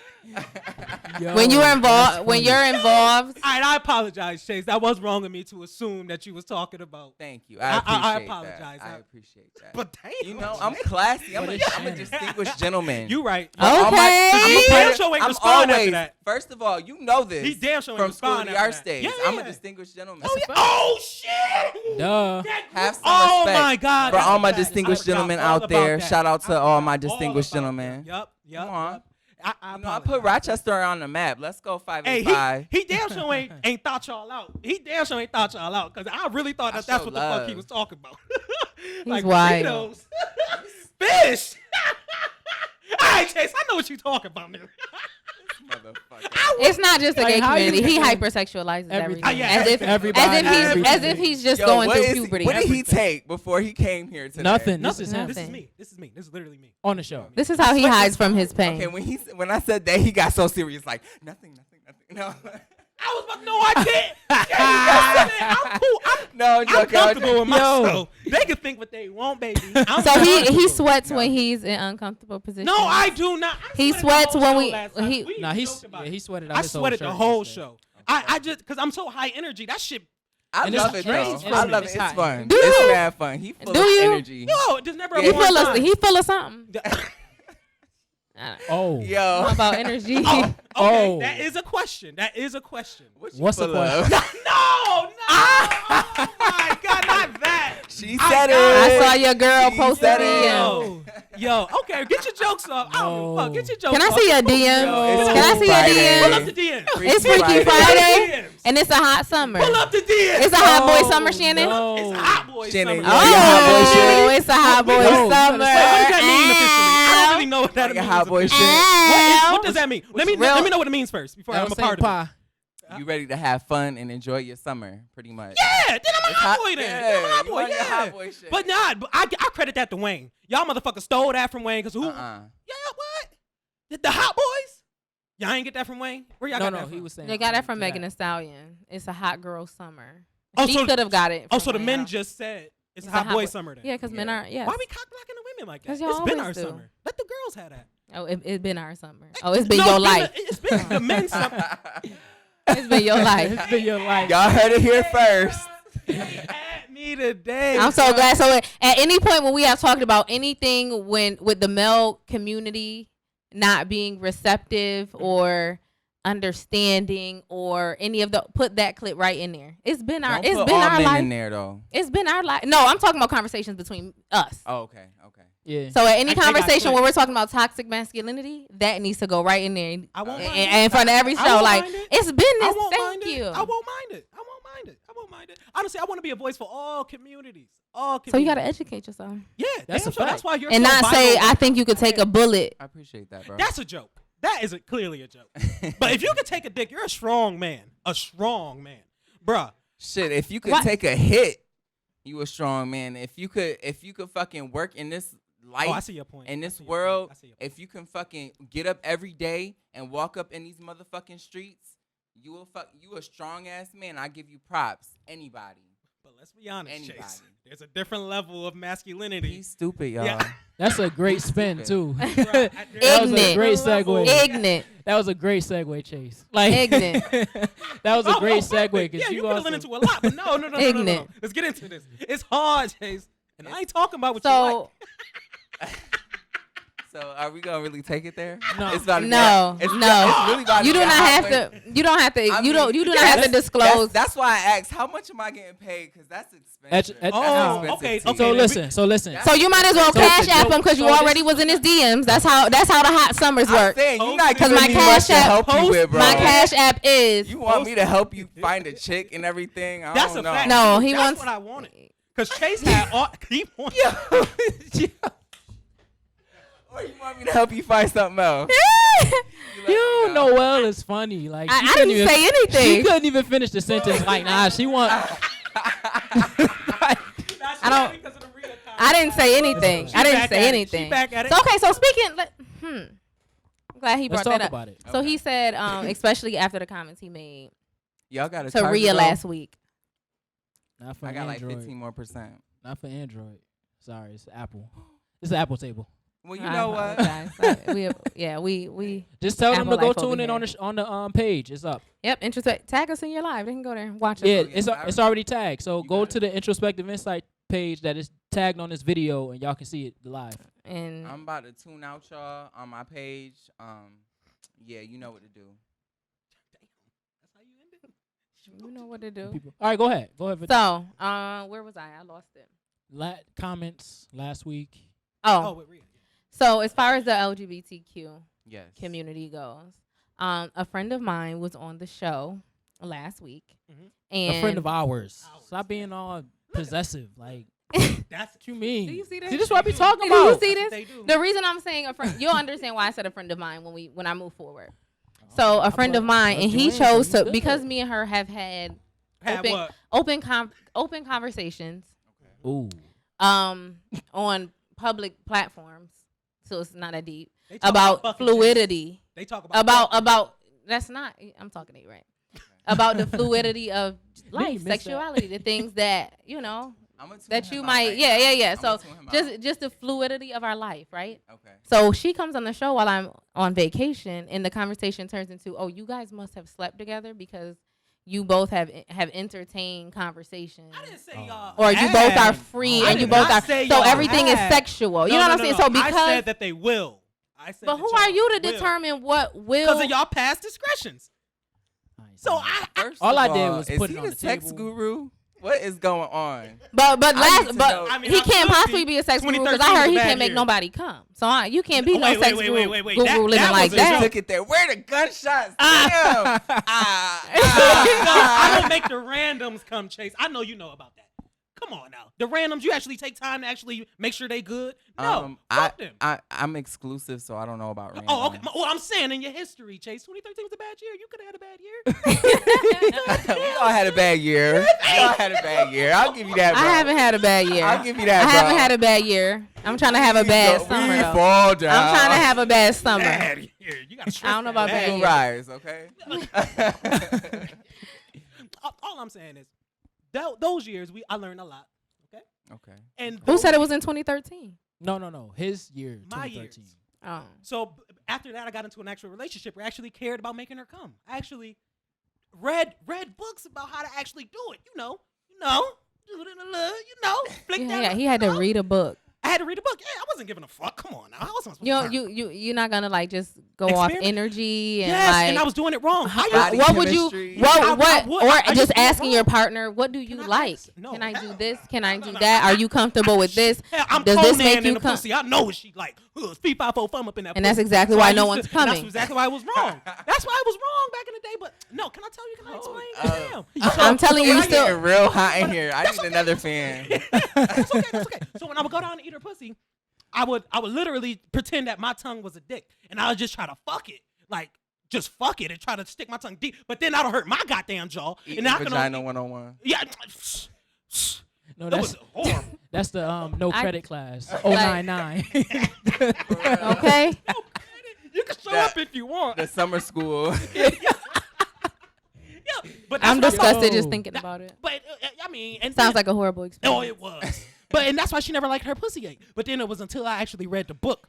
Yo, when you're that's involved. When funny. you're involved, All right, I apologize, Chase. That was wrong of me to assume that you was talking about. Thank you. I I apologize. I appreciate that. But damn, You know, I'm classy. I'm a distinguished gentleman. You right. All my- Okay. I'm a He part damn of- sure ain't I'm respond after always, that. first of all, you know this. He damn sure ain't from school respond to after art that. stage. Yeah, I'm yeah. a distinguished gentleman. Oh, yeah. Oh shit. Duh. Have some Oh respect. my God. For that's all my bad. distinguished I forgot gentlemen all out about there, that. shout out to I all my forgot distinguished about that. gentlemen. Yep. Come on. I You know, I put apologize. Rochester on the map. Let's go 5 Hey, and 5. he damn sure ain't thought y'all out. He damn sure ain't thought y'all out because I really thought I that's show what the fuck he love. was talking about. He's wild. burritos. Fish. All right, Chase, I know what you talking about, nigga. Motherfucker. it's not just a Like, gay how you community. He gonna- hypersexualizes Everything. everything, Yeah, as if everybody, as if he's just Yo, going what through is- puberty. What did he Everything. take before he came here today? Nothing. Nothing. This is him. This is Nothing. me. This is me. This is literally me. On the show. This is how he hides from his pain. Okay, when I said that, he got so serious, like nothing. No, I was about, no, I didn't. I'm cool. no, I'm joking. comfortable with Yo. myself. They can think what they want, baby. I'm So he comfortable. sweats when he's in uncomfortable positions. No, I do not. I He sweated sweats the when whole we- show last time. he- We Nah, joked about it. he sweated out I his whole sweated shirt the whole yesterday. show. I just because I'm so high energy. That shit. I And love it's it strange. though. I love it. It's It's hot. fun. Do It's you? mad fun. He full Do of you? energy. No, just never. he one full of time. he full of something. Oh. Yo, About energy. Oh, okay, Oh. that is a question. That is a question. what you What's the full of? question? No. Oh my God, not that. She said it. I saw your girl She post said a it. DM. Yo, okay, get your jokes up. I don't give a fuck. Get your jokes Can I up. see your DM? Yo, it's Can I see your Friday. Pull up DM? the DM. It's Freaky Friday, DMs. and it's a hot summer. Pull up the DM. It's a hot boy No, summer, Shannon. no. It's a hot boy Shannon, summer. you like a hot boy shit? Oh, it's a hot boy No, summer. What does that mean officially? I don't really know what that Like means. a hot boy officially. shit. What does that mean? Let me know what it means first before I'm a part of it. You ready to have fun and enjoy your summer, pretty much. Yeah, then I'm a It's hot hot- boy then. yeah, Then I'm a hot you boy, on your yeah. hot boy shit. But I credit that to Wayne. Y'all motherfuckers stole that from Wayne because who? Uh-uh. Yeah, what? The hot boys? Y'all ain't get that from Wayne? Where y'all got that from? he was saying. They got that from to Megan Thee Stallion. It's a hot girl summer. Oh, She so- could have got it. Oh, from so the Wayne. men just said it's a hot boy summer then. Yeah, because men are. Yeah. Why we cock blocking the women like that? 'Cause It's y'all been our always do. summer. Let the girls have that. Oh, it's been our summer. Oh, it's been No, your life. It's been the men's summer. It's been your life. It's been your life. Y'all heard it here first. At me today. I'm so glad. So at any point when we have talked about anything with the male community not being receptive or understanding or any of the, put that clip right in there. It's been our Don't it's put been all our men life. in there though. It's been our life. No, I'm talking about conversations between us. Oh, okay. Yeah. So at any I got conversation clips. where we're talking about toxic masculinity, that needs to go right in there. I won't mind And in front of every I show, won't like mind it. it's been I this. won't Thank mind you. it. I won't mind it. I won't mind it. I won't mind it. Honestly, I want to be a voice for all communities. All So you communities. gotta educate yourself Yeah, That's damn a sure. fact. That's why you're and so not say vital. I think you could take a bullet. I appreciate that, bro. That's a joke. That is clearly a joke. But if you could take a dick, you're a strong man. A strong man, bruh. Shit, if you could What? take a hit, you a strong man. If you could fucking work in this life, Oh, I see your point. in I this see your world, point. I see your point. if you can fucking get up every day and walk up in these motherfucking streets, you a strong ass man. I give you props. Anybody. But let's be honest, Anybody. Chase. There's a different level of masculinity. He's stupid, y'all. Yeah. That's a great spin too. Right. That was a Ignorant. great segue. Ignorant. That was a great segue, Chase. Like Ignorant. that was a great perfect. segue. Yeah, you also, could have into a lot, but no. Ignorant. Let's get into this. It's hard, Chase. And I ain't talking about what you like. So are we gonna really take it there? No. It's about to No, it's no. really about You to do get not have halfway. to. You don't have to. I You don't. mean, You do not have to disclose. That's why I asked, how much am I getting paid? Because that's expensive. That's Oh, expensive okay, too. okay. So listen. So listen. So you might as well So- cash so- app him because you so already was in his DMs. That's how the hot summers I'm work. saying you're not Because giving my me Cash much to App- help you with, bro. My cash app is. You want me to help you find a chick and everything? I That's don't a know. fact. No, he That's wants. what I wanted. Because Chase had all. He wanted. Or you want me to help you find something else? You know, Noelle is funny. Like I she couldn't didn't even, say anything. She couldn't even finish the sentence. Like, nah, she want. I don't. I didn't say anything. She I didn't back say at it. anything. She back at it. So okay. So speaking. I'm glad he Let's brought talk that up. about it. So Okay. he said, especially after the comments he made Y'all got a to Rhea last week. Not for I got Android. like 15 more %. Not for Android. Sorry, it's Apple. It's an Apple table. Well, you I know what? apologize. we. Just tell them Apple to go life tune over in on here. the page. It's up. Yep. Tag us in your live. They can go there and watch Yeah, it. it's already tagged. So You go got to the Introspective Insight page that is tagged on this video, and y'all can see it live. And I'm about to tune out y'all on my page. Yeah, you know what to do. That's how you end it. you know what to do. People. All right, go ahead. Go ahead. So, where was I? I lost it. Comments last week. Oh, with Rhea. So as far as the LGBTQ Yes. community goes, a friend of mine was on the show last week, Mhm. and A friend of ours. Ours. Stop being all possessive. Like, That's what you mean? Do you see this? See, this is what I be talking Do you about. see what this? they do. The reason I'm saying a friend, you'll understand why I said a friend of mine when I move forward. So a friend of mine, and he chose to, because me and her have had Had open what? open conversations Ooh. on public platforms, so it's not that deep, They talk about fucking fluidity. Chase. They talk about About that's not, I'm talking to you, right? About the fluidity of life, missed that. sexuality, the things that I'ma tune that him you out might right yeah. now. So I'ma tune him out. just the fluidity of our life, right? Okay. So she comes on the show while I'm on vacation, and the conversation turns into, oh, you guys must have slept together because you both have entertained conversations. I didn't say y'all. Or you both are had. free, I and you did both not are. say So y'all everything is had. sexual. You No, know no, what I'm saying? no. So because, I said that they will. I said but that who y'all are you to will. determine what will? Because of y'all past discretions. So I First All of I all, did was is put he it on the the sex table. guru? What is going on? But I need last, to but know. I mean, he I can't could possibly be. be a sex guru because 2013 I heard was he a bad can't make year. nobody come. So you can't be Oh, no wait, sex wait, guru, wait. guru That living like wasn't that. joke. Look at that. Where the gunshots? Damn. I don't make the randoms come, Chase. I know you know about that. Come on now. The randoms, you actually take time to actually make sure they good? No. Fuck them. I'm exclusive, so I don't know about randoms. Oh, okay. Well, I'm saying in your history, Chase, 2013 was a bad year. You could have had a bad year. We all had a bad year. We all had a bad year. I'll give you that, bro. I haven't had a bad year. I'll give you that, I bro. haven't had a bad year. I'm trying to have a bad summer. We Though. fall down. I'm trying to have a bad summer. Bad year. You got to I don't know about bad We'll year. rise, okay? All I'm saying is, those years, I learned a lot. Okay? Okay. And Who said it was in 2013? No. His year, My 2013. years. Oh, So after that, I got into an actual relationship where I actually cared about making her come. I actually read books about how to actually do it. You know, do it in the love, flick that. yeah. He had to read a book. I had to read a book. Yeah, I wasn't giving a fuck. Come on now. How was I supposed to learn? You're not gonna like just go off Experiment. energy and Yes, like. and I was doing it wrong. Body What would you? chemistry. I would- Or I just just do it asking your wrong. partner, what do you Can I like? ask? No, Can I do hell this? no. Can I No, do no, that? no. Are you comfortable with this? Hell, I'm Does this Conan make in you the come? pussy. I know what she like. 5-5-4 thumb up in that And pussy. that's exactly So why I no used one's to- coming. That's exactly why I was wrong. That's why I was wrong back in the day. But no, can I tell you? Can I explain? Damn. I'm telling you, It's still. getting real hot in here. I need another fan. That's okay. So when I would go down and eat her pussy, I would literally pretend that my tongue was a dick, and I would just try to fuck it, like just fuck it, and try to stick my tongue deep. But then that'll hurt my goddamn jaw, Eating and I can vagina only, 101. yeah. No, That was horrible. that's the no I- credit class. Like- 099. Okay. You can show That- up if you want. The summer school. Yeah, but that's I'm what disgusted Yo. just thinking about it. But mean, and Sounds like a horrible experience. oh, it was. And that's why she never liked her pussy ate. But then it was until I actually read the book.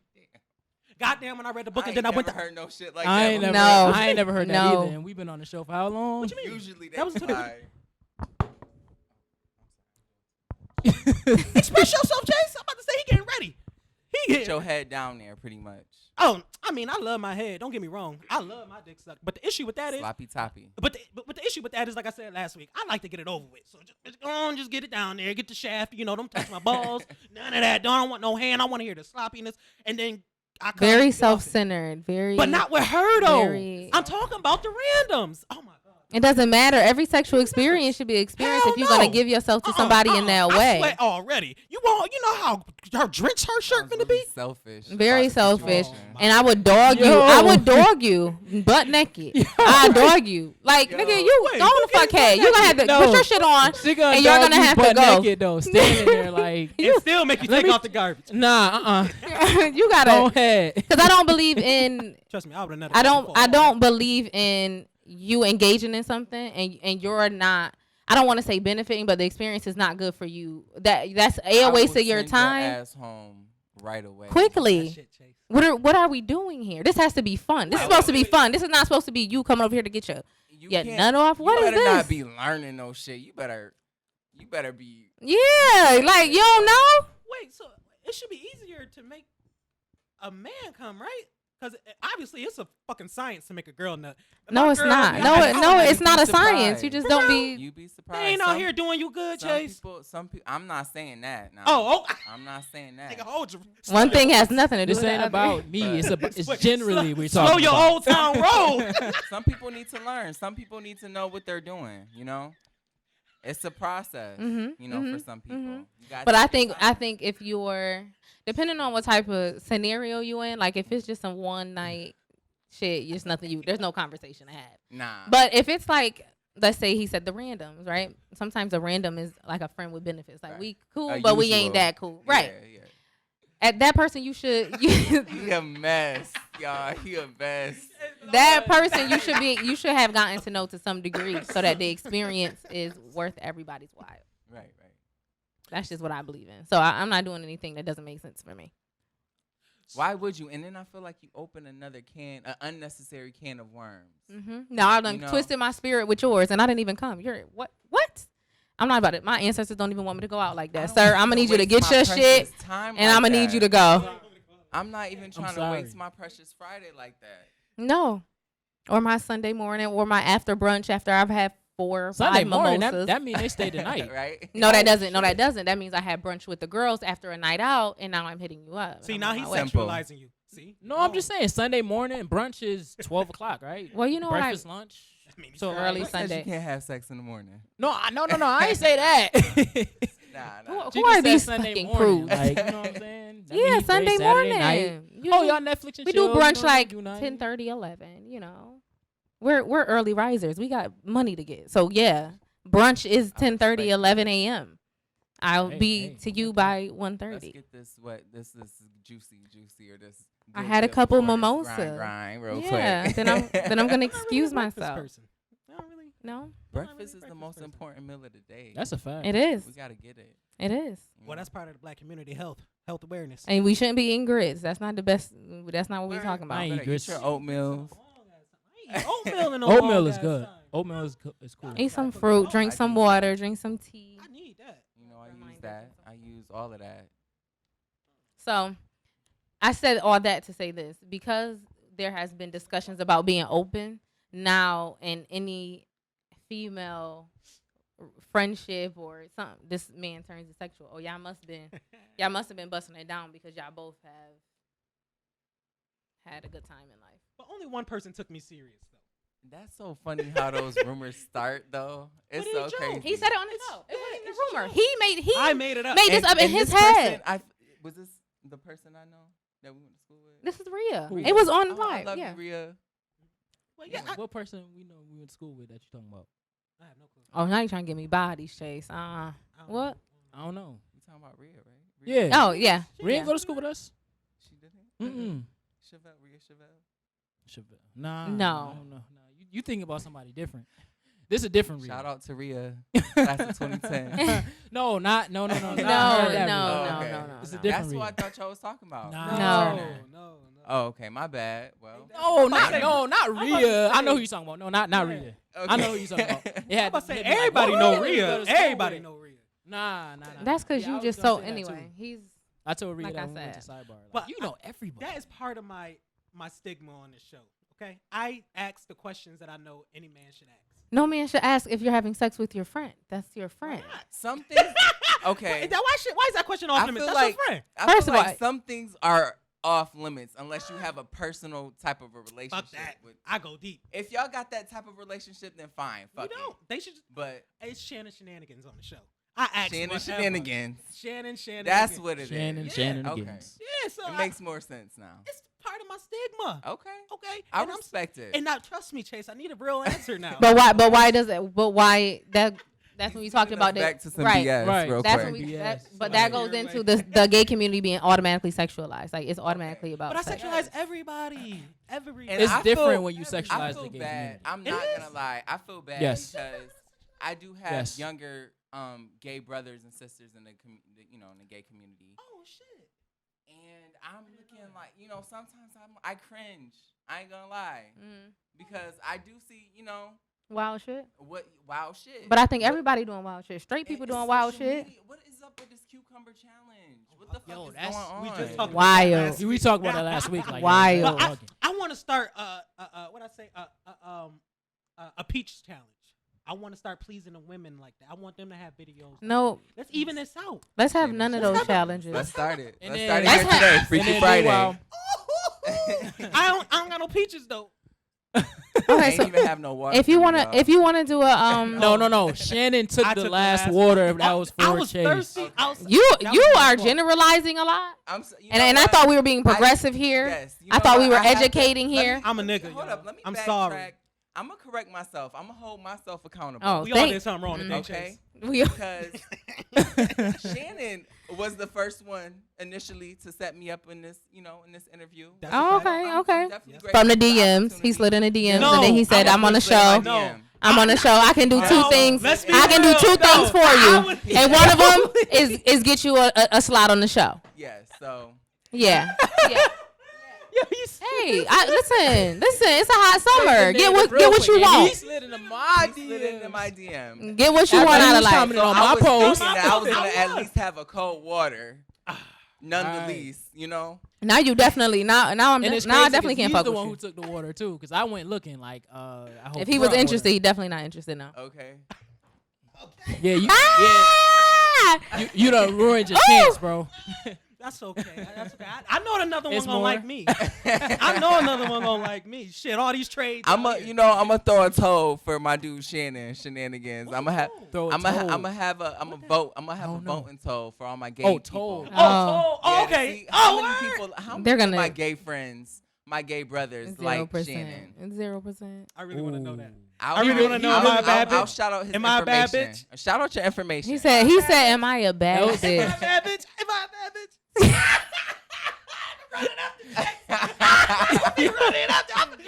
Goddamn, when I read the book, and then I went to heard no shit like I that. ain't never, No. I ain't never heard that No. either. And we've been on the show for how long? What you mean? Usually That was they until fly. Express yourself, Chase. I'm about to say he getting ready. Get your head down there, pretty much. Oh, I mean, I love my head. Don't get me wrong. I love my dick sucked. But the issue with that is, Sloppy toppy. but the issue with that is, like I said last week, I like to get it over with. So just go on, just get it down there, get the shaft. Don't touch my balls. None of that. Don't want no hand. I want to hear the sloppiness. And then I come Very and get off it. self-centered. Very. But not with her though. Very- I'm talking about the randoms. Oh my god. It doesn't matter. Every sexual experience should be experienced Hell if you're gonna no. give yourself to somebody in that I way. sweat already. You know how her drenched her shirt Sounds finna be? really selfish. Very about the selfish. situation. And I would dog you. Yo. I would dog you butt naked. I dog you. Like, Yo. nigga, you Wait, go on the who fuck getting head. You gonna have to No. put your shit on. She gonna And you're dog gonna you have to butt go. naked though, standing there like, And still make you Let take me- off the garbage. nah, You go gotta. ahead. Because I don't believe in. Trust me, I would have never. I don't believe in you engaging in something and you're not. I don't want to say benefiting, but the experience is not good for you. That's I a waste would of your send time. ass home right away. Quickly. Shit, Chase. What are we doing here? This has to be fun. This is supposed to be fun. This is not supposed to be you coming over here to get your You nut can't- off. What you is better this? not be learning no shit. You better be. Yeah, like you don't know. Wait, so it should be easier to make a man come, right? Because obviously it's a fucking science to make a girl nut. If No, my it's girl not. be No, like, no, "Oh, it's not a You'd be science. You surprised. just For don't real? be. You be surprised. They ain't out Some- here doing you good, Chase. Some people. I'm not saying that. Nah. Oh, I'm not saying that. nigga, hold your. One thing has nothing to do This with the ain't other. about me. It's Wait, generally we're slow talking your about. old town road. Some people need to learn. Some people need to know what they're doing. It's a process. Mhm, For some people. mhm. You gotta But take your I time. think if you're depending on what type of scenario you in, like if it's just some one night shit, it's nothing. There's no conversation to have. Nah. But if it's like, let's say he said the randoms, right? Sometimes a random is like a friend with benefits. Like Right. we cool, A but we usual. ain't that cool, right? Yeah. At that person, you should. He a mess, y'all. He a mess. That person you should have gotten to know to some degree so that the experience is worth everybody's while. Right. That's just what I believe in. So I'm not doing anything that doesn't make sense for me. Why would you? And then I feel like you open another an unnecessary can of worms. Now I done You know. twisted my spirit with yours, and I didn't even come. You're what? What? I'm not about it. My ancestors don't even want me to go out like I that, don't sir. want I'm gonna need you to waste get my your precious shit, time and like I'm gonna need that. you to go. I'm not even trying to sorry. waste my precious Friday like that. No, or my Sunday morning, or my after brunch after I've had 4 or 5 Sunday morning. mimosas. That mean they stay tonight. Right? No, that doesn't. No, that doesn't. That means I had brunch with the girls after a night out, and now I'm hitting you up. See, I'm now on he's my way. Simple. sexualizing you. See? No, I'm just saying Sunday morning brunch is 12 o'clock, right? Well, you know what? Breakfast, lunch. I mean, So Early Who said Sunday. You can't have sex in the morning. No, no. I ain't say that. Nah. Who are these fucking crews? Like, you know what I'm saying? That Yeah, means Sunday great Saturday night. morning. Oh, y'all Netflix and We chill, do you brunch know, like do nothing. 10:30, 11. You know, we're early risers. We got money to get. So yeah, brunch is 10:30, 11 a.m. I'll be to you by 1:30. Let's get this. What this is juicy or this. I good had a tip couple for us. mimosa. Grind real Yeah, quick. then I'm gonna I'm not really excuse a breakfast myself. person. I don't really. No, Breakfast is the breakfast most person. important meal of the day. That's a fact. it is. We gotta get it. It is. you Well, know? that's part of the black community health awareness. And we shouldn't be eating grits. That's not the best. That's not what we're Word. talking about. I ain't Better eat grits. Eat your oatmeal. Oatmeal and Oatmeal is good. Oatmeal is cool. Eat some fruit. Drink some water. Drink some tea. I need that. You know, I use that. I use all of that. So, I said all that to say this because there has been discussions about being open now in any female friendship or something. This man turns to sexual. Oh, y'all must have been busting it down because y'all both have had a good time in life. But only one person took me serious though. That's so funny how those rumors start, though. It's he so joke. crazy. He said it on the show. It wasn't even a rumor. I made it up. made this up in And his this head. person, was this the person I know that we went to school with? This is Rhea. Who? It was on Oh, live. I love Yeah. you, Rhea. Well, yeah, What person we know we went to school with that you talking about? I have no clue. Oh, now you trying to get me bodies, Chase. I don't What? I don't know. You talking about Rhea, right? Rhea? Yeah. Oh, yeah. Rhea didn't go to school with us? She didn't? Mm-mm. Chevelle, Rhea Chevelle. Chevelle. Nah. No. No. You thinking about somebody different. This is a different Rhea. Shout out to Rhea. Class of 2010. No. No. I heard that No. Rhea. No. It's a No. different That's who Rhea. I thought y'all was talking about. No. Oh, okay. My bad. Well. Not Rhea. I know who you're talking about. No, not Rhea. Okay. I know who you're talking about. It had I'm about to say hit me like, everybody whoa, know who you Rhea. go to school Everybody with? know Rhea. Nah. That's because Yeah, I you was just gonna so say that too. anyway. He's I told Rhea Like that I when we went to said. sidebar. Like, But you know everybody. That is part of my stigma on this show. Okay, I ask the questions that I know any man should ask. no man should ask if you're having sex with your friend. That's your friend. Some things. Okay. Why is that question off I limits? feel That's like your friend. I First feel of like all- some things are off limits unless you have a personal type of a relationship. Fuck that. With. I go deep. If y'all got that type of relationship, then fine. We Fuck don't. it. They should. But It's Shannon Shenanigans on the show. I ask Shannon whatever. shenanigans. Shenanigans. That's what it is. Shannon Okay. agains. Yeah, so It makes more sense now. it's part of my stigma. Okay. Okay, I and respect it. And now, trust me, Chase. I need a real answer now. But why? But why does it? But why that? That's when you talked about back that. to some right. BS Right. real That's quick. when we. Yes. But that Somebody goes here, into the gay community being automatically sexualized. Like it's automatically about. But I sex. sexualize everybody. And It's I different feel- when you I sexualize feel the gay bad. community. I'm It not is. gonna lie. I feel bad Yes. because I do have Yes. younger gay brothers and sisters in the in the gay community. Oh shit. And I'm looking like, sometimes I cringe. I ain't gonna lie. Because I do see, Wild shit. what wild shit. But I think everybody doing wild shit. Straight people And doing wild social shit. media- What is up with this cucumber challenge? What the Yo, fuck is that's- going on? We just talked Wild. about that last We week. talked about that last week. Like, Wild. yeah, I want to start what I say a peach challenge. I want to start pleasing the women like that. I want them to have videos. No, Let's even this out. let's have none of those challenges. Let's start it. And Let's then- start it here Let's today. have- Freaky and then Friday. meanwhile- I don't got no peaches though. Okay, Ain't so even have no water. if you for me, wanna do a No. Shannon took I the took last water. That was for I was Chase. thirsty. Okay. you That you was my are fault. generalizing a lot, I'm so, and I thought we were being progressive here. Yes. You I know thought what? we were I have to- educating let here. me- I'm a nigga. Hold y'all. up. Let me I'm backtrack. sorry. I'm gonna correct myself. I'm gonna hold myself accountable. Oh, We all thank- did something wrong today, Okay. Chase. We Because Shannon was the first one initially to set me up in this, in this interview. That's Oh, a fact. okay, I'm okay. definitely Yes. grateful From the for DMs, he opportunity. slid in the DMs, No, and then he said, I "I'm on the was slid in my show. DM. I'm on the show. I can do two No, things. let's be I can do real. two No, things for I you, would- and one of them is get you a slot on the show. Yes. So Yeah. Yo, you Hey, listen. It's a hot summer. Get what you He want. slid into my he slid into DMs. my DM. Get what you After want he out of was life. commenting on I my was post. thinking that I was gonna I at was. least have a cold water, none the Right. least. Now you definitely now I'm And it's now I crazy definitely 'cause can't he's fuck the with one you. who took the water too, because I went looking like I hope If he was Brown interested, water. he definitely not interested now. Okay. Yeah, Ah! you done ruined your Ooh! chance, bro. That's okay. That's okay. I know another one It's gonna more. like me. I know another one gonna like me. Shit, all these trades. I'm out a, here. I'm gonna throw a toe for my dude Shannon shenanigans. I'm gonna have. Throw a I'm toe. gonna have a vote. I'm gonna have Oh, a no. voting toll for all my gay Oh, people. toll. Oh, Oh. Yeah, to okay. see how Oh, many word. people? How many They're of gonna- my gay friends, my gay brothers like Shannon? 0%. I really want to know that. I really wanna know, am I a bad I'll bitch? shout out his Am I a bad information. Shout out your information. He said, "Am I a bad That was- Am I a bitch?" bad bitch? Am I a bad bitch?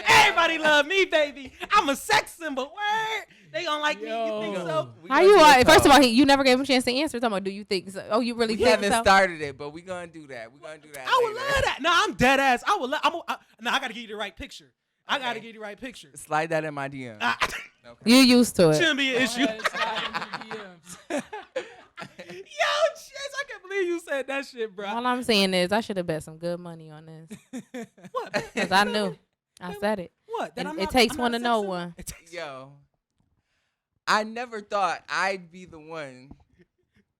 Everybody love me, baby. I'm a sex symbol. Word. They gonna like me. You think Yo. so? We How gonna you do a are? First of toe. all, you never gave him a chance to answer. Talking about, do you think so? Oh, you really We think haven't so? started it, but we're gonna do that. We're gonna do that. I would later. love that. No, I'm dead ass. I would love. No, I gotta give you the right picture. I gotta Okay. give you the right picture. Slide that in my DM. Okay. You used to it. Shouldn't be an issue. Go ahead and slide into the DMs. Yo, Chase, I can't believe you said that shit, bro. All I'm saying is, I should have bet some good money on this What? because I knew. I said it. What? That And I'm it not- takes I'm not one a to sex know symbol? one. It takes- Yo, I never thought I'd be the one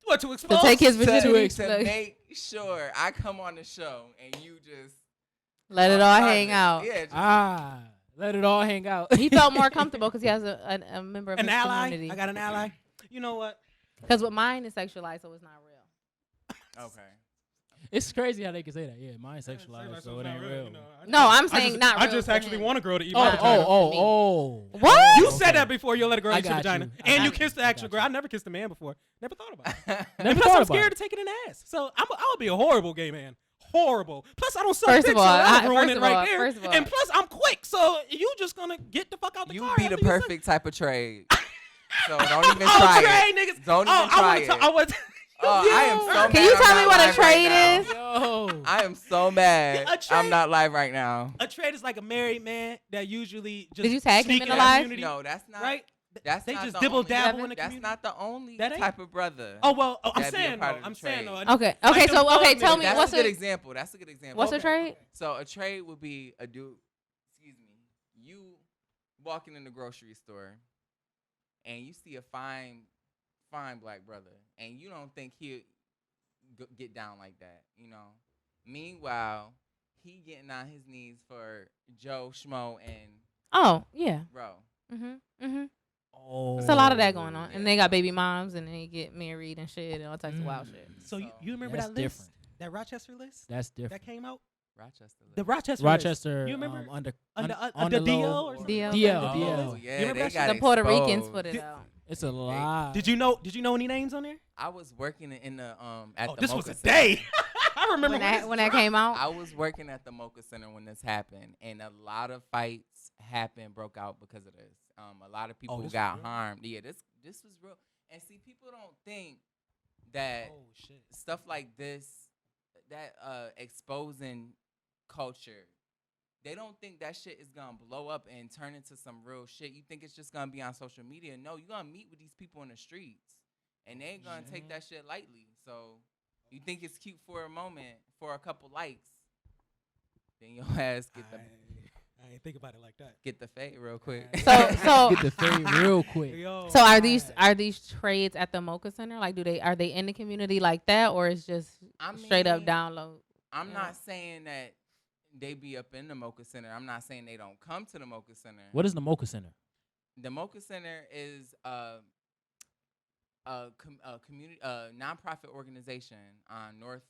What to expose? take his to, virginity. to Look. make sure I come on the show and you just Let it all love hang it. out. Yeah, just, Let it all hang out. He felt more comfortable because he has a member of An his ally. community. I got an ally. You know what? Because what mine is sexualized, so it's not real. okay. It's crazy how they can say that. Yeah, mine's sexualized, so it ain't real. No, I'm saying not I real just for actually him. want a girl to eat Oh, my vagina. oh. What? You Okay. said that before. You'll let a girl I eat your got vagina, you. I and got you you. kissed the I actual got girl. you. I never kissed a man before. Never thought about it. Never And plus, thought I'm about scared it. to take it in the ass. So I would be a horrible gay man. Horrible. Plus, I don't suck First dick, of all, so that'll ruin first it of right all, there. first of all. And plus, I'm quick, so you just gonna get the fuck out the You car. be the after you suck. perfect type of trade. So don't even try trade it. niggas. Don't even try it. I want. I am so mad. Can you tell me what a right trade now. is? Yo. I am so mad. A trade- I'm not live right now. A trade is like a married man that usually just Did you tag him sneak in the the live? community, No, that's not. right? That's They not just the dibble only- dabble in the That's community. not the only That ain't- type of brother. Oh well, I'm That'd be a saying part though. of the I'm saying trade. though. Okay. Like Okay. them So okay, thug tell niggas. me That's what's a good a example. That's a good example. what's a Okay. trade? So a trade would be a dude. Excuse me. You walking in the grocery store, and you see a fine black brother, and you don't think he'll get down like that, you know. Meanwhile, he getting on his knees for Joe Schmo and Oh yeah. Ro. Mhm. Oh. There's a lot of that going on, Yeah. and they got baby moms, and they get married and shit, and all types of wild shit. So you remember That's that list? different. That Rochester list That's that different. came out? Rochester. The Rochester. Rochester. List. You remember? Under Under the DL low. or something? DL. DL. Oh, DL. yeah, You remember they that got The Puerto Ricans exposed. put it out. It's a lot. Did you know any names on there? I was working in the at Oh, the this Mocha was a Center. day. I remember When that came out. I was working at the Mocha Center when this happened, and a lot of fights broke out because of this. A lot of people this was got real? harmed. Yeah, this was real. And see, people don't think that Oh shit. stuff like this, that exposing culture, they don't think that shit is gonna blow up and turn into some real shit. You think it's just gonna be on social media? No, you're gonna meet with these people in the streets, and they ain't gonna take that shit lightly. So you think it's cute for a moment, for a couple likes, then your ass I ain't think about it like that. get the fade real quick. So Get the fade real quick. Yo, So are man. these trades at the Mocha Center? Like, are they in the community like that, or it's just I straight up mean, download? I'm Yeah. not saying that they be up in the Mocha Center. I'm not saying they don't come to the Mocha Center. What is the Mocha Center? The Mocha Center is a community, nonprofit organization on North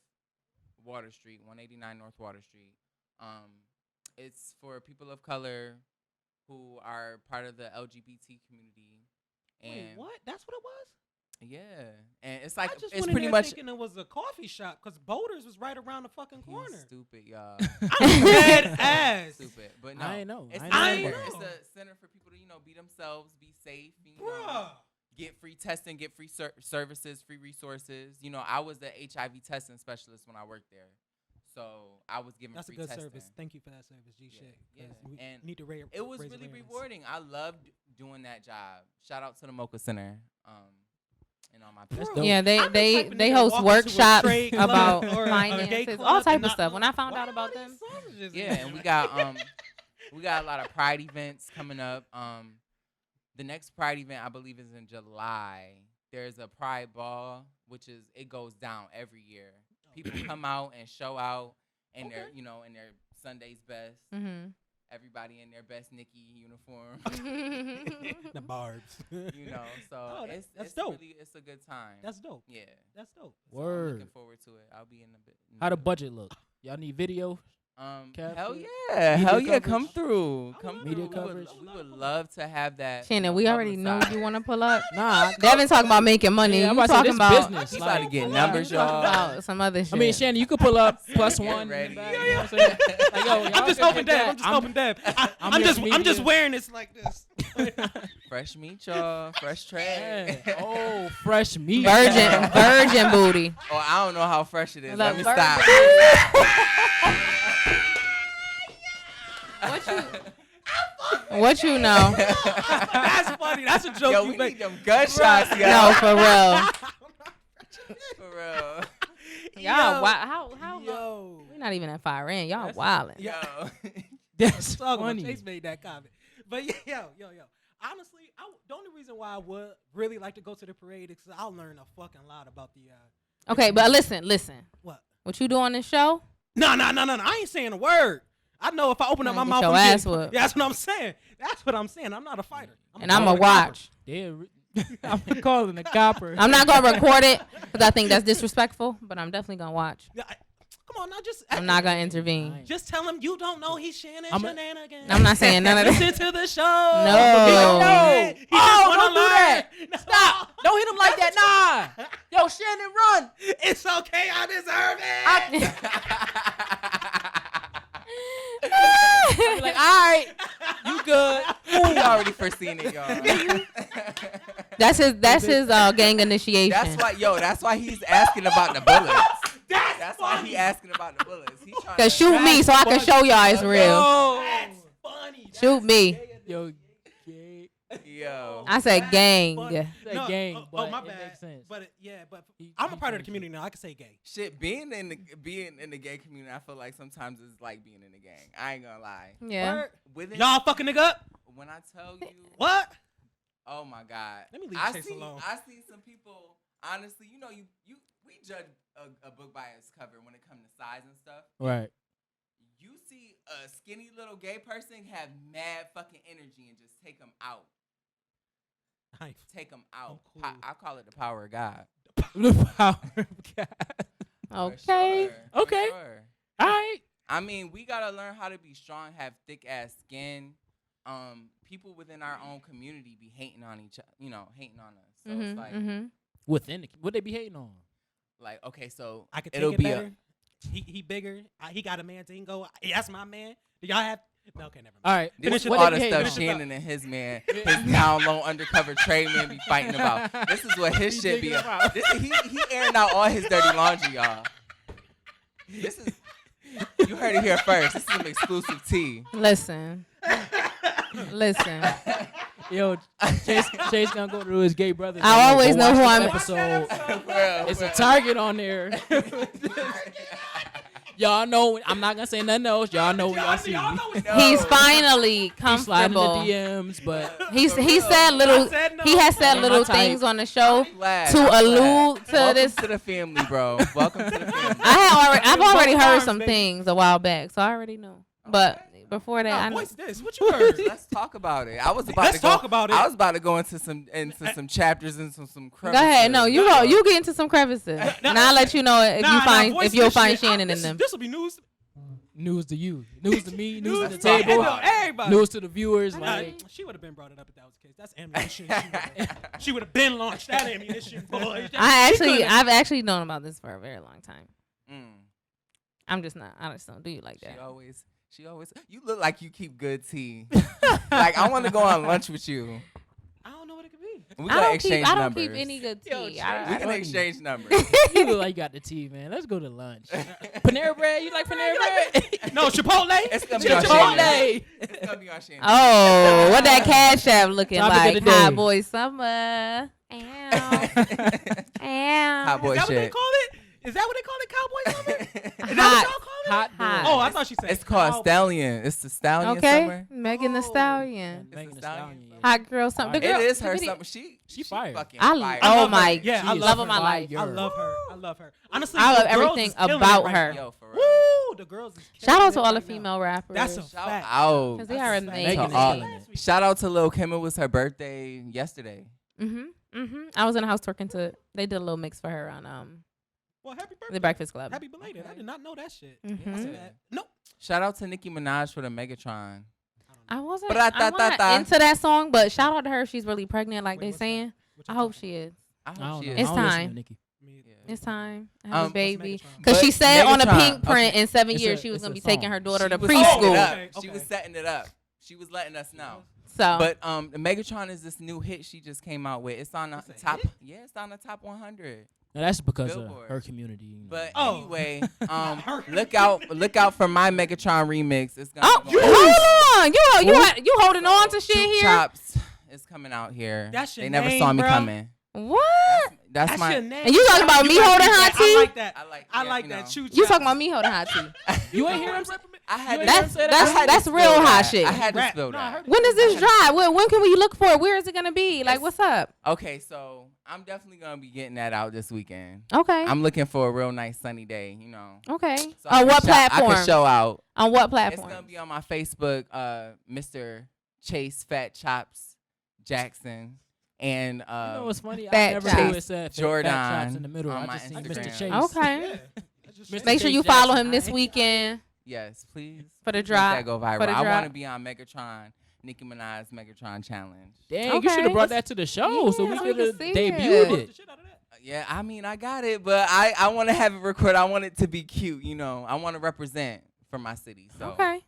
Water Street, 189 North Water Street. It's for people of color who are part of the LGBT community. And Wait, what? That's what it was? Yeah, and it's like I just it's went in pretty there much. thinking it was a coffee shop because Boulders was right around the fucking He's corner. stupid, y'all. I'm dead ass. Stupid, but no, I ain't know. It's, I ain't a, know. it's a center for people to be themselves, be safe, Bruh. get free testing, get free services, free resources. I was the HIV testing specialist when I worked there, so I was giving That's a free good testing. service. Thank you for that service, G shit. yeah. 'Cause we And need to It was raise really awareness. rewarding. I loved doing that job. Shout out to the Mocha Center. And all my That's people. dope. Yeah, I'm the type they of nigga they to host walk into a workshops trade club about or a gay finances, club all and type of not stuff. know, When I found why out about are them, these sausages Yeah, in and there? we got a lot of Pride events coming up. The next Pride event I believe is in July. There's a Pride Ball, it goes down every year. People come out and show out in their in their Sunday's best. mhm. Everybody in their best Nikki uniform. the barbs. So Oh, it's dope. really it's a good time. That's dope. yeah. That's dope. So I'm Word. looking forward to it. I'll be in a bit. How the budget look? Y'all need video? Hell Capture? yeah, Media hell yeah, coverage? come through, I come would through. Media love coverage? We would love to have that. Shannon, we already know publicized. you want to pull up. Nah. Devin talking about making money. Yeah, I'm you about to say, talking this about business. He Like, about to get pull numbers, up. y'all. about some other shit. I mean, Shannon, you could pull up plus Get one. ready. In the back, Yeah, you know what I'm saying? Like, yo, I'm just helping Dev. I'm just helping Dev. I'm just media. wearing this like this. Fresh meat, y'all. Fresh tray. Hey, oh, fresh meat. virgin booty. Oh, I don't know how fresh it is. The Let me virgin- stop. What you know? That's funny. That's a joke Yo, you we make. need them gunshots, No, y'all. for real. For real. Y'all, how Yo. we're not even at fire in. Y'all That's- wildin'. Yo. That's Talking about funny. Chase made that comment. But yo. Honestly, the only reason why I would really like to go to the parade is because I'll learn a fucking lot about the. Okay, but listen. What? What you do on this show? No. I ain't saying a word. I know if I open up my Get mouth, your I'm ass getting- whooped. Yeah, that's what I'm saying. That's what I'm saying. I'm not a fighter. And I'm going to watch. I'm calling the copper. I'm not going to record it because I think that's disrespectful, but I'm definitely going to watch. Come on, now I'm not going to intervene. Just tell him you don't know he's Shannon Shenanigans. I'm not saying none of that. Listen to the show. No. He just Oh, wanna don't do learn. that. No. Stop. Don't hit him like that. Nah. Yo, Shannon, run. It's okay. I deserve it. Be like, all right, you good. You already foreseen it, y'all. That's his gang initiation. That's why he's asking about the bullets. That's why he asking about the bullets. He trying to shoot me so I can show y'all it's real. That's funny. Shoot me. Yo. I said gang. No, gang. my But it bad. makes sense. But I'm a part of the community now. I can say gay. Shit, being in the gay community, I feel like sometimes it's like being in a gang. I ain't gonna lie. Yeah. Y'all fucking nigga up? When I tell you What? Oh my God. Let me leave Chase alone. I see some people, honestly, we judge a book by its cover when it comes to size and stuff. Right. You see a skinny little gay person have mad fucking energy and just take them out. Take them out. Cool. I call it the power of God. The power of God. Okay. For Okay. sure. All right. I mean, we gotta learn how to be strong, have thick ass skin. People within our own community be hating on each other, hating on us. So it's like Within what they be hating on? like, okay, so I could take it'll it be better. He bigger. He got a man, so he can go. That's my man. Do y'all have? No, okay, never mind. All right. this is What all they the be hating stuff on? Shannon and his man, his down low undercover trade man be fighting about. This is what his He shit be digging about. He airing out all his dirty laundry, y'all. This is you heard it here first. This is an exclusive tea. Listen. Yo, Chase gonna go to his gay brother. I always know who I'm. Episode. It's a target on there. Y'all know. I'm not gonna say nothing else. Y'all know what y'all see. He's finally He's sliding the comfortable. DMs, but He said little. He has said Ain't little my type. things on the show Glad, to I'm glad. allude to Welcome this. to the family, bro. Welcome to the family. I've already heard Arms, some baby. things a while back, so I already know. But before that, I know. What's this? What you heard? Let's talk about it. I was about Let's to go, talk about it. I was about to go into some chapters and some Go crevices. ahead. No, you go. You get into some crevices, and I'll let you know if you'll find Shannon in them. This will be news. news to you, news to me, news to the Let's talk table, about it. Everybody. news to the viewers. Nah, Like, she would have been brought it up if that was the case. That's ammunition. She would have been launched that ammunition, boy. I've actually known about this for a very long time. Mm. I'm just not. I just don't do you like that. She always. You look like you keep good tea. Like I want to go on lunch with you. I don't know what it could be. We I gotta don't exchange keep numbers. any good Yo, tea. We I can don't- exchange numbers. you look like you got the tea, man. Let's go to lunch. Panera Bread, you like Panera Bread? No, Chipotle. It's gonna be on Chipotle. Shannon. It's gonna be on Shannon. Oh, what that cash app looking Topic of like? the Hot day. boy summer. Ow. Ow. Hot boy Is that what they shit. call it? Is that what they call it? Cowboy summer? Is that Hot. what y'all call it? Hot boy. Hot. Oh, I thought she said. It's called cowboy. Stallion. It's the Stallion Okay, summer. Megan the Oh. Stallion. Megan It's Thee a stallion. Stallion, yeah. Hot girl summer. The It girl, is her the video- summer. She fired. fucking I- fired. I Oh love her. my- Yeah, I She is love love of her. my life. I love her. I love her. Honestly, I love the girls everything is killing it about right her. now. Yo, for real. Woo, the girls is Shout killing out to it all the right now. female rappers. That's a Shout fact. out. Because they That's are a fact. amazing. Megan To is all. killing it. Shout out to Lil Kim. It was her birthday yesterday. I was in the house twerking to it. They did a little mix for her on Well, happy birthday. the Breakfast Club. Happy belated. I did not know that shit. Mhm. I see that. Nope. Shout out to Nicki Minaj for the Megatron. I wasn't Ba-da-da-da-da. into that song, but shout out to her if she's really pregnant, like Wait, they what's saying. that? What I you hope talking she is. I I hope don't she know. is. It's I don't listen time. to Nicki. about? Me either. It's time. I have a What's baby. Megatron? Because she But said on a Megatron, pink print okay. in 7 It's years a- she was it's going a to be taking song. her daughter to She was setting it preschool. up. Okay, She okay. was setting it up. She was letting us know. So, But the Megatron is this new hit she just came out with. It's on the It's a top. hit? Yeah, it's on the top 100. Now that's because Billboard. of her community. You know. But Oh. anyway, look out for my Megatron remix. It's gonna oh, be going hold on. You holding on to shit Shoot here? Chops is coming out here. That's your They never name, saw me bro. coming. What? That's my. your name. And you talking about me holding that. hot tea? I like that. I I like you that. know. Shoot You shot. talking about me holding hot tea? You ain't hear him say I had You to- ain't That's hear him say that? I had to that's spill real hot that. shit. I had to Rap. spill No, I that. heard When does this drop? When can we look for it? Where is it gonna be? Like, what's up? Okay, so I'm definitely gonna be getting that out this weekend. Okay. I'm looking for a real nice sunny day, you know. Okay. So I On can what show- I platform? can show out. On what It's platform? gonna be on my Facebook, Mr. Chase Fat Chops Jackson, and You know what's funny? Fat I never Chops. knew it said Jordan Fat Chops in the middle. on I my just seen Instagram. Mr. Chase. Okay. Yeah. Mr. Make sure Chase you follow Jackson. him this weekend. yes, please For the Make drop. that go viral. For the I drop. want to be on Megatron, Nicki Minaj Megatron Challenge. Dang, you Okay. should have brought that to the show so we Yeah, could have see debuted it. it. The shit out of that. Yeah, I mean, I got it, but I want to have it recorded. I want it to be cute, you know. I want to represent for my city. So Okay.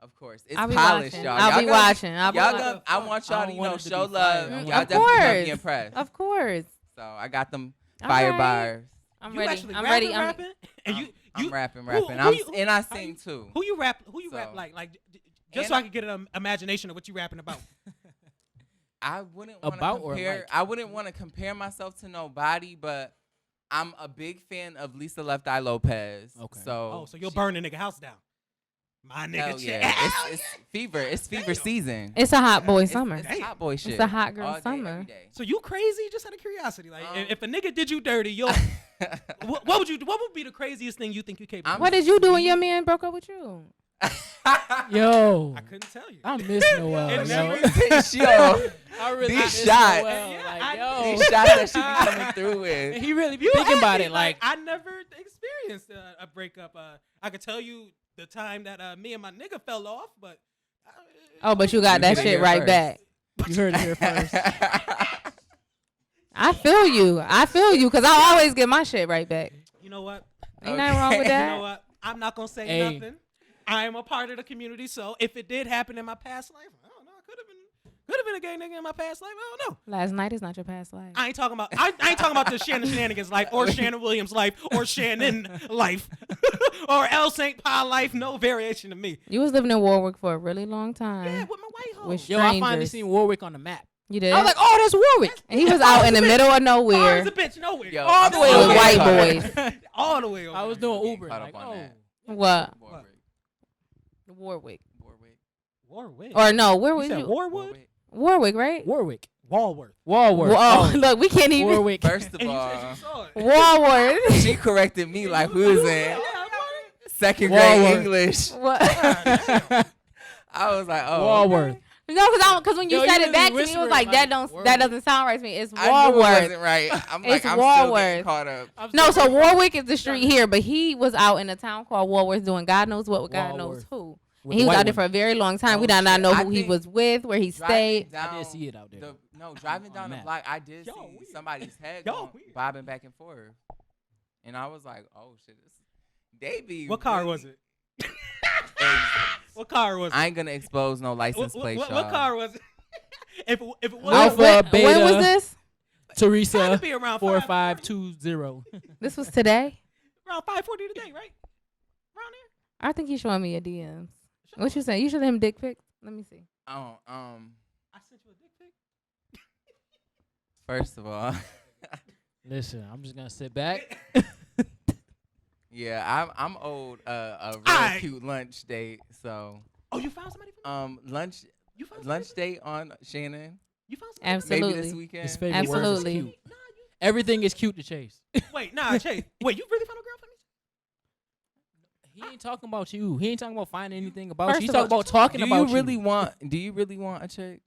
Of course, it's I'll be polished, watching. y'all. I'll be gonna- watching. I'll be Y'all watching. gonna, I want y'all I to, don't you want know, it to show be love. fire. I Y'all want Of definitely gonna be course. impressed. Of course. So I got them All fire right. bars. I'm You ready. actually I'm rapping, ready. I'm rapping? And you I'm rapping. who I'm you- and I how sing you- too. Who you rap So- like just And so I can get an imagination of what you rapping about. I wouldn't want to About or compare. like? I wouldn't want to compare myself to nobody, but I'm a big fan of Lisa Left Eye Lopez. Okay. So you'll she- burn a nigga house down. My nigga Hell chick. yeah, it's fever. It's fever Damn. season. It's a hot boy It's- summer. It's hot boy shit. It's a hot girl all day, summer. every day. So you crazy? Just out of curiosity, like Um, if a nigga did you dirty, you'll what would be the craziest thing you think you capable? I'm- of? What did you do when your man broke up with you? Yo, I couldn't tell you. I miss Noel. It yo. never- Yo, I really These miss shots. Noel. Yeah, Like, I- yo. these shots that she be coming through And with. he really be You thinking about acting it. Like, I never experienced a breakup. I could tell you the time that me and my nigga fell off, but Oh, but you got You that heard it shit here right first. back. you heard it here first. I feel you. Because I always get my shit right back. you know what? Ain't nothing wrong with Okay. that. You know what? I'm not gonna say Hey. nothing. I am a part of the community, so if it did happen in my past life, I don't know. I could have been a gay nigga in my past life. I don't know. Last night is not your past life. I ain't talking about. I ain't talking about the Shannon Shenanigans life, or Shannon Williams life, or Shannon life, or El St. Paul life. No variation to me. You was living in Warwick for a really long time. Yeah, with my white hoe. With Yo, I finally strangers. seen Warwick on the map. You did? I was like, oh, that's Warwick. and he was out in the middle of Far as nowhere a bitch, nowhere. Yo, All I'm the way still over with getting white caught boys. up. All the way over. I was there. doing Getting Uber. caught Like, up on oh. that. What? Warwick. Warwick. Warwick. Or no, where you was said you? Warwood? Warwick, right? Warwick. Walworth. Walworth. Oh, look, we can't even. Warwick. First of And you all, said you saw it. Warwick. she corrected me like we was in Yeah, second Walworth. grade English. What? I was like, oh, Walworth. No, because when you Yo, said you it back to really me, it was whispered, like that like, don't that doesn't sound right to me. It's I knew it Warwick. wasn't right. I'm It's like, I'm still Walworth. getting caught up. I'm No, still so waiting for- Warwick is the street here, but he was out in a town called Walworth doing God knows what with God knows Walworth. who. With And he the was white out there for a woman. very long time. We Oh, did not shit. know I who he think was with, where he Driving stayed. I did down see it out there. driving on down the map. block, I did Yo, see weird. somebody's head Yo, going, weird. bobbing back and forth, and I was like, oh shit, they be. What car really- was it? What car was it? I ain't gonna expose no license plate, What y'all. car was it? if it was Alpha, when Beta. was this? had Teresa to be around 4520. This was today. around 5:40 today, right? Around there. I think he's showing me a DMs. What you saying? You should him dick pic. Let me see. Oh, I sent you a dick pic. first of all, Listen, I'm just gonna sit back. yeah, I'm owed a real Aight. cute lunch date, so Oh, you found somebody for me? lunch You found somebody lunch date on Shannon, You found somebody? Absolutely. maybe this weekend. His favorite word is Absolutely. cute. Everything is cute to Chase. Wait, nah, Chase. Wait, you really found a girl for me? He ain't talking about you. He ain't talking about finding anything about First you. He's of talking all, about talking Do about you really want? Do you really want a chick?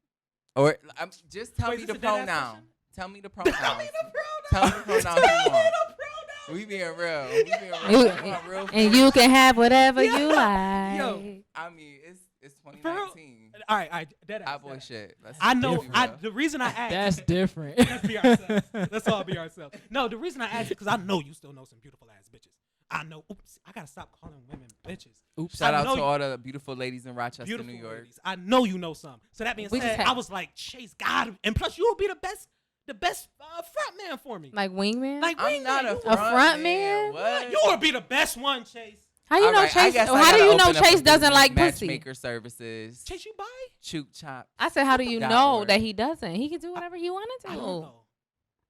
Or just tell Wait, me is the this a dead-ass pronoun. question? Tell me the pronoun. Tell me the Tell me the pronoun. pronoun you want. We being real. We being real. You- We want real And you can have whatever Yo, you like. yo. I mean, it's For real? 2019. All right, dead ass. Hot boy dead ass. shit. Let's I know. be I real. the reason I asked. That's different. Let's be ourselves. Let's all be ourselves. No, the reason I asked is because I know you still know some beautiful ass bitches. I know. Oops, I gotta stop calling women bitches. Oops. Shout I out know to you- all the beautiful ladies in Rochester, Beautiful New York. ladies. I know you know some. So that being We just said, had- I was like, Chase, God, and plus you will be the best front man for me. Like wingman? Like I'm wingman, not you a will- front man? What? You will be the best one, Chase. How you All know right, I Chase? guess I How do gotta you know open up a Chase doesn't business, like pussy? Matchmaker services. Chase, you buy? Chook chop. I said, how do you Dot know org. that he doesn't? He can do whatever he wanted I don't to. know.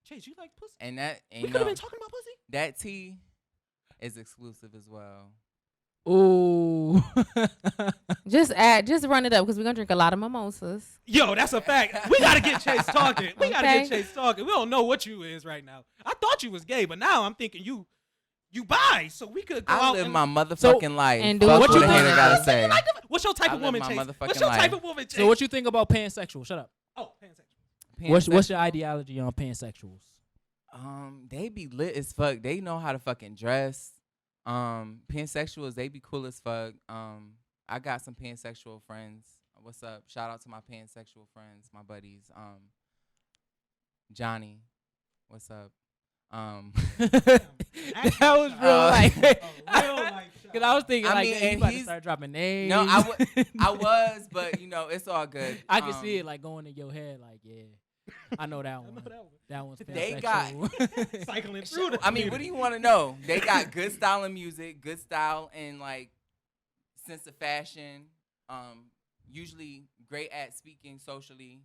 Chase, you like pussy? And that We ain't could have no, been talking about pussy. that tea is exclusive as well. Ooh. Just run it up because we're gonna drink a lot of mimosas. Yo, that's a fact. We gotta get Chase talking. We gotta Okay. get Chase talking. We don't know what you is right now. I thought you was gay, but now I'm thinking you bi. So we could go I out live and my motherfucking life. and do Fuck what what you a hater wanna gotta do. say. Like, what's your type I of live woman, my Chase? motherfucking What's your type life. of woman, Chase? So what you think about pansexual? Shut up. Oh, pansexual. What's your ideology on pansexuals? They be lit as fuck. They know how to fucking dress. Pansexuals, they be cool as fuck. I got some pansexual friends. What's up? Shout out to my pansexual friends, my buddies. Johnny, what's up? That was real Uh, like. Real life shot. Because I was thinking, I like, mean, hey, you and about to he's- start dropping names. No, I was, but it's all good. I can see it, like, going in your head, like, yeah. I know that one. That one's They pansexual. Cycling through the I mean, what do you want to know? They got good style in music, good style and like sense of fashion. Usually great at speaking socially.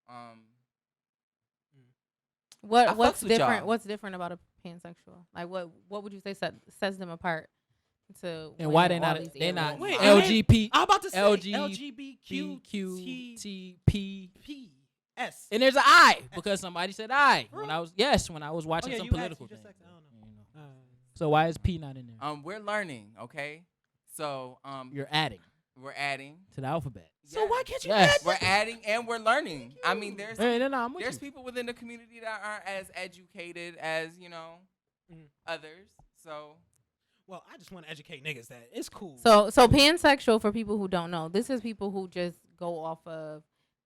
I What's fucks with different? y'all. What's different about a pansexual? Like what would you say sets them apart? To And why win they all not? these They awards? not Wait, LGBT. I'm about to say LGBTQTP. LGBTQTPS. And there's an I because somebody said I when I was watching some political things. I don't know. So why is P not in there? We're learning, okay? So You're adding we're adding. to the alphabet. So why can't you Yes. add We're adding and we're learning. I mean, there's Hey, no, I'm with there's you. people within the community that aren't as educated as Mhm. others. So Well, I just want to educate niggas that it's cool. So pansexual, for people who don't know, this is people who just go off of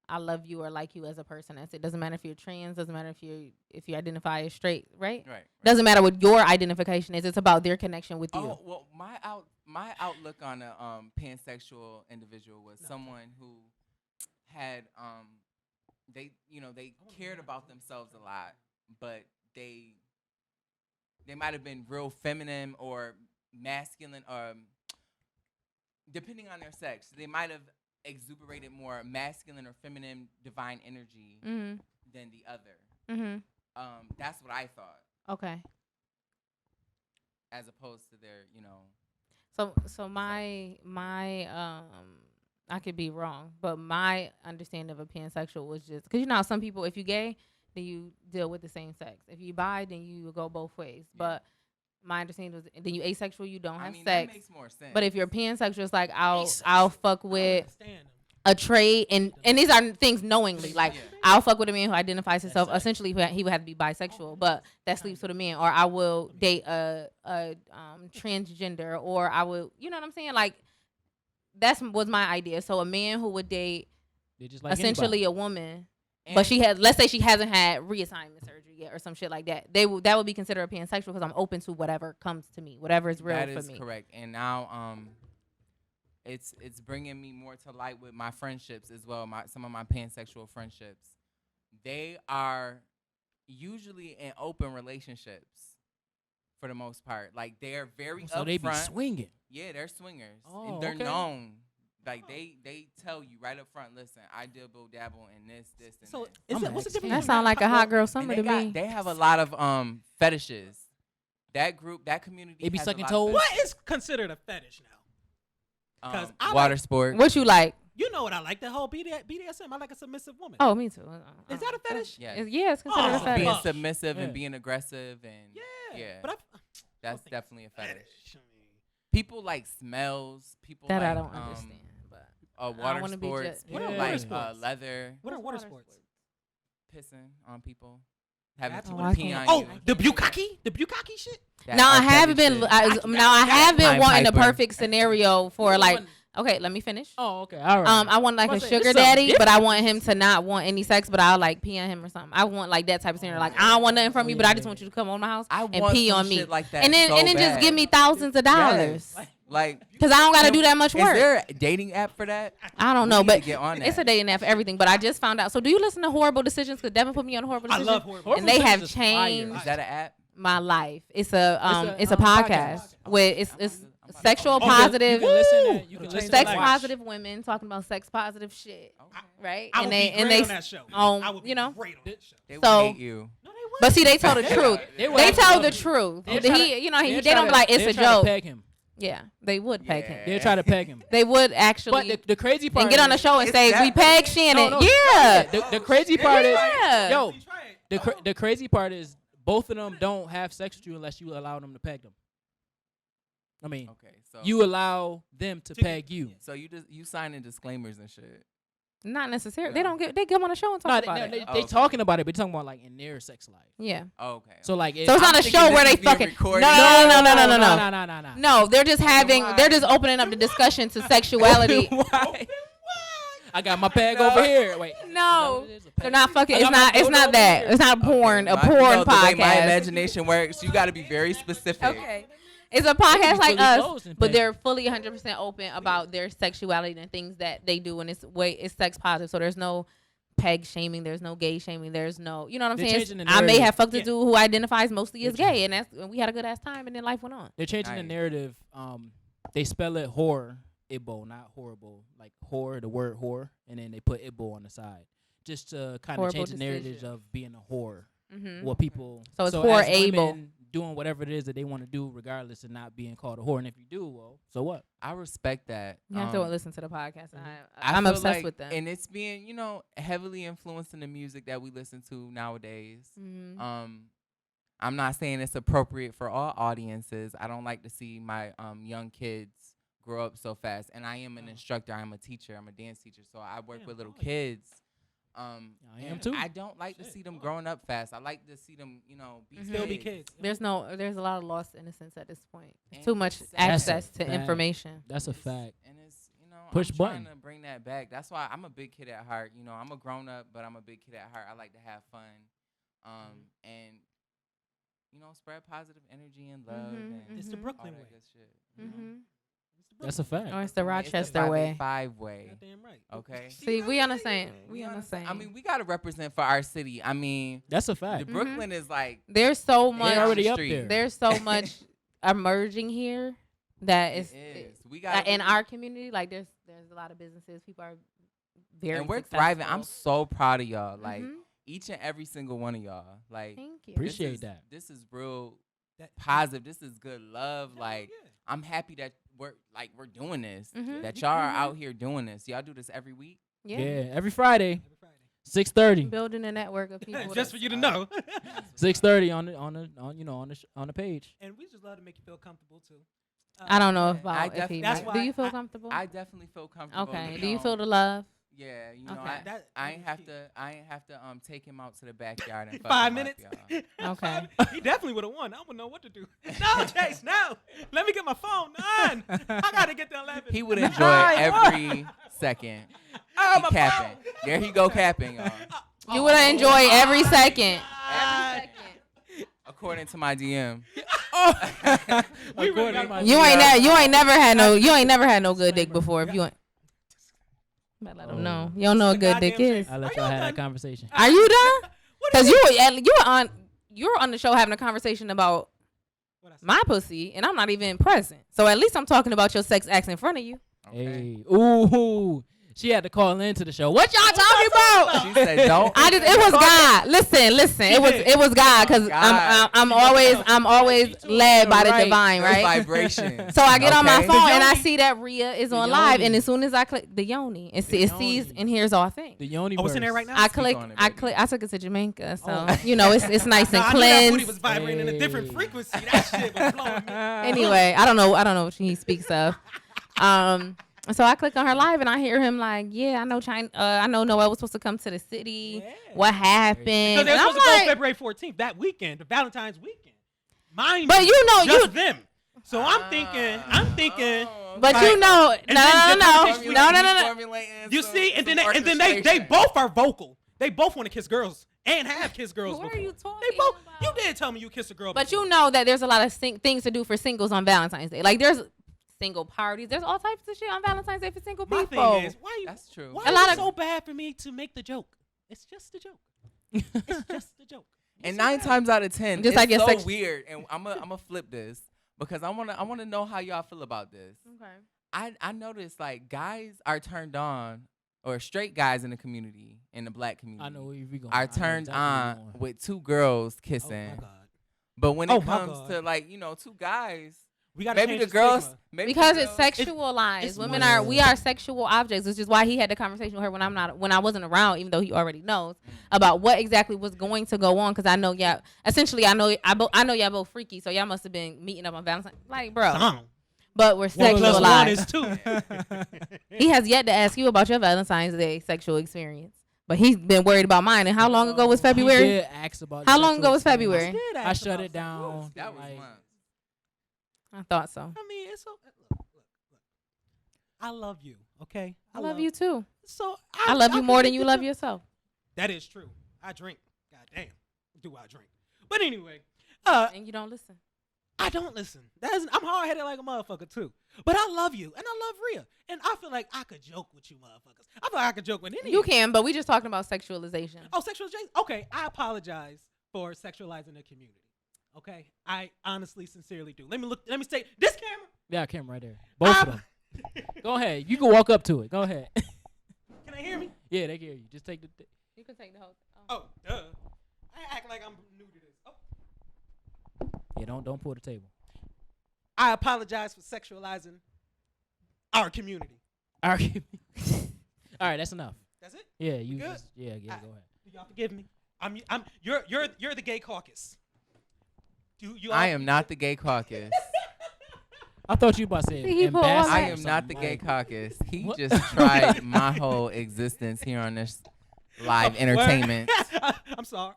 I love you or like you as a person. That's it. Doesn't matter if you're trans. Doesn't matter if you identify as straight. Right. right. Doesn't matter what your identification is. It's about their connection with you. Oh well, my outlook on a pansexual individual was someone who had they cared about themselves a lot, but they might have been real feminine or masculine, depending on their sex. They might have exuberated more masculine or feminine divine energy Mhm. than the other. Mhm. That's what I thought, Okay. as opposed to their So my I could be wrong, but my understanding of a pansexual was just because how some people, if you gay, then you deal with the same sex. If you bi, then you go both ways. Yeah. But my understanding was, then you asexual, you don't have that sex. makes more sense. But if you're pansexual, it's like I'll Asexual. fuck I don't with understand them. a trait, and these are things knowingly. Like Yeah. I'll fuck with a man who identifies himself. That's Essentially, he would have to be bisexual, but that sleeps with a man. Or I will date a transgender, or I will, you know what I'm saying? Like was my idea. So a man who would date They just like essentially anybody. a woman, And but let's say she hasn't had reassignment surgery yet or some shit like that. That would be considered a pansexual because I'm open to whatever comes to me, whatever is real that for is me. correct. And now it's bringing me more to light with my friendships as well. Some of my pansexual friendships, they are usually in open relationships for the most part. Like they're very So they be upfront. swinging. Yeah, they're swingers. Oh, And they're okay. known. Like they tell you right up front. Listen, I dibble dabble in this, and So this. is I'm it, what's the asking. difference? That between sound like a hot girl And summer to me. they have a lot of fetishes. That group, that community. They be has a sucking lot of toes? What is considered a fetish now? 'Cause I water like- sport. What you like? You know what I like? The whole BDSM. I like a submissive woman. Oh, me too. Is that a fetish? Yeah. Yeah, it's considered Oh, a fetish. Being fuck. submissive Yeah. and being aggressive and Yeah. yeah. But That's think definitely a fetish. I mean, People like smells. People That like I don't understand. But water wanna be sports. ju- People What are like water sports? leather. what are What's water sports? Pissing on people. Having That's people what I pee on can't- Oh, you. the bukkake? The bukkake shit? That now I R. Kelly haven't been. shit. Now I have been Pied wanting the Piper. perfect scenario for like. Okay, let me finish. Oh, okay. All right. I want like a Must say, sugar this something daddy, but I different. want him to not want any sex, but I'll like pee on him or something. I want like that type of scenario. Like I don't want nothing from you, but I just want you to come on my house I and want pee some on me, shit like that and then so just bad. give me thousands of dollars. Yes. Like, Cause I don't gotta do that much is work. there a dating app for that? I don't We know, need to but get on it's that. a day and a half for everything. But I just found out. So do you listen to Horrible Decisions? Cause Devin put me on Horrible I Decisions. love horrible. And they have Decisions is fire. changed Is that an app? my life. It's a It's a podcast podcast. with it's I'm about to- sexual I'm You positive, can listen to, you can Woo! listen sex to positive women talking about sex positive shit, Okay. right? I would be great on that show. I would be you know. great on that show. They So- would hate you. No, they wouldn't. But see, they tell the Yeah. truth. They would They actually tell love the it. truth. They'll try He, to- you know, they'll they try don't be to- like it's they'll a try to joke. peg him. Yeah, they would peg him. Yeah. They'll try to peg him. They would But actually the crazy part and get on the is- show and It's say that- we pegged Shannon. No, Yeah. The crazy part is, Yeah. yo, We try it. the crazy part is both of them don't have sex with you unless you allow them to peg them. I mean, Okay, so you allow them to To get- peg you. so you signing disclaimers and shit. Not necessarily. No. They don't get. They come on the show and talk No, about they it. Oh, okay. talking about it, but talking about like in their sex life. Yeah. Oh, okay. So like, So it's not I'm a thinking show this where they is being fucking. No, recorded. no. no. No, they're just having. why? They're just opening up the discussion to sexuality. Why? I got my peg No. over here. Wait. No, Is that what it is? A they're peg? not fucking. I It's got my not. It's dildo not over that. here. It's not porn. A My- porn you know, the way my podcast. imagination works, you got to be very specific. Okay. It's a podcast like fully us, closed and but paid. they're fully 100% open about their sexuality and things that they do, and it's sex positive. So there's no peg shaming, there's no gay shaming, there's no, you know what I'm They're saying? changing the I may narrative. have fucked a Yeah. dude who identifies mostly as They're gay, and we had a good ass time, and then life went on. They're changing the Nice. narrative. They spell it whore, Ibo, not horrible. Like whore, the word whore, and then they put Ibo on the side, just to kind of Horrible change the narrative decision. of being a whore. Mm-hmm. What people So it's as whore-able. women doing whatever it is that they want to do, regardless of not being called a whore. And if you do, well, so what? I respect that. You have to listen to the podcast. I I'm feel obsessed like- with them. and it's being, heavily influenced in the music that we listen to nowadays. Mhm. I'm not saying it's appropriate for all audiences. I don't like to see my young kids grow up so fast. And I am an instructor. I'm a teacher. I'm a dance teacher. So I work Damn, with little oh, yeah. kids. I am And too. I don't like to Shit, see them oh. growing up fast. I like to see them, be Mhm. Still be kids. There's a lot of lost innocence at this point. And Too much it's sad. access to That's a information. That's a It's- fact. And it's, Push I'm button. trying to bring that back. That's why I'm a big kid at heart. I'm a grown up, but I'm a big kid at heart. I like to have fun. And spread positive energy and love Mhm, and It's the Mhm. Brooklyn all way. that good shit. you know? Mm-hmm. That's a fact. Or it's the It's Rochester way. 5 way. Goddamn right. Okay. See, we on the same. We We on the understand. same. I mean, we gotta represent for our city. I mean, That's a the fact. Brooklyn is like There's so They much. They're already the up street. there. There's so much emerging here that it is is. We got in our community. Like there's a lot of businesses. People are very and we're successful. thriving. I'm so proud of y'all. Like Mhm. each and every single one of y'all. Like Thank you. Appreciate this is, that. This is real That- positive. This is good love. Yeah, Like yeah. I'm happy that we're doing this. Mhm. That y'all are Mhm. out here doing this. Y'all do this every week. Yeah. Yeah. Every Friday, Every Friday. 6:30. Building a network of people. Just for that's- you to know. 6:30 on the page. And we just love to make you feel comfortable too. I don't know Yeah, about I if he definitely- That's might. why Do you feel I- comfortable? I definitely feel comfortable. Okay. Do you feel the love? Yeah, Okay. I ain't have to take him out to the backyard and fuck 5 him up, minutes. y'all. Okay. He definitely would have won. I wouldn't know what to do. No, Chase, no. Let me get my phone. None. I gotta get to 11. He would enjoy Nine. every second. Oh, He my capping. phone. There he go capping, y'all. You would enjoy every second. God. According to my DM. We really According to my got- You ain't Yeah. you ain't never had no good dick before. If you ain't, better let them know. You don't know what good dick Goddamn is. shame. I let Are y'all y'all have that done? conversation. Are you done? What do Because you were on the show having a conversation about What I said? my pussy, and I'm not even present. So at least I'm talking about your sex acts in front of you. Okay. Hey, ooh, she had to call into the show. What y'all talking about? She said, "Don't." It was God. Listen. It was God because God. I'm always led by the Right. divine, Those right? vibrations. So I get on my Okay. phone and I yoni. see that Rhea is The on live, yoni. and as soon as I click the yoni, it The sees yoni. and hears all things. The Yoni Oh, it's in there burst. right now? I Speak click, on it, I baby. click. I took it to Jamaica, so Oh. it's nice Nah, and I knew that booty cleansed. was vibrating in a different Hey. frequency. That shit was blowing me. Anyway, I don't know what he speaks of. So I click on her live and I hear him like, yeah, I know I know Noel was supposed to come to the city. Yeah. What happened? Because they're And I'm supposed to go like, February 14th, that weekend, the Valentine's weekend. Mind But you know, just you- them. So I'm thinking, Oh, but like- you know, and then the conversation- no. you see, and then they both are vocal. They both want to kiss girls and have kissed girls What before. are you They talking both. about? You did tell me you kissed a girl. But before. you know that there's a lot of things to do for singles on Valentine's Day. Like there's single parties. There's all types of shit on Valentine's Day for single My people. thing is, why you? That's true. Why A is lot it of- so bad for me to make the joke? It's just a joke. It's just a joke. And What's so 9 bad? times out of 10, Just it's like your so sex- weird. And I'm gonna flip this because I wanna know how y'all feel about this. Okay. I noticed like guys are turned on, or straight guys in the community, in the black community, I know where we going. are I know turned exactly where on we going. with 2 girls Oh kissing. my God. But when Oh it my comes God. to like 2 guys, We got maybe the girls, maybe Because the it's girls- sexualized. it's Women more- we are sexual objects, which is why he had the conversation with her when I wasn't around, even though he already knows about what exactly was going to go on. Because I know y'all, essentially, I know y'all both freaky, so y'all must have been meeting up on Valentine's. Like, bro, Song. but we're 1 plus 1 sexualized. is 2. He has yet to ask you about your Valentine's Day sexual experience, but he's been worried about mine. And how long ago was He February? did ask about How the long sexual ago was experience. February? I shut it down. that was like, months. I thought so. I mean, it's so. Look. I love you. Okay. I love you too. So I love you more than can you get love to- yourself. That is true. I drink. God damn. Do I drink? But anyway, And you don't listen. I don't listen. I'm hard headed like a motherfucker too. But I love you and I love Rhea, and I feel like I could joke with you motherfuckers. I feel like I could joke with any. You can, but we just talking about sexualization. Oh, sexualization. Okay, I apologize for sexualizing the community. Okay, I honestly, sincerely do. Let me say this camera. Yeah, camera right there. Both of them. Go ahead. You can walk up to it. Go ahead. Can they hear me? Yeah, they can hear you. Just take the. You can take the whole. Oh, duh. I act like I'm new to this. Oh. Yeah, don't pull the table. I apologize for sexualizing our community. All right. All right, that's enough. That's it. Yeah, you. Good? Yeah, go ahead. Do y'all forgive me? You're the gay caucus. I am not the gay caucus. I thought you about to say He put all ambassador. that. I am not the gay caucus. He What? just tried my whole existence here on this live entertainment. I'm sorry.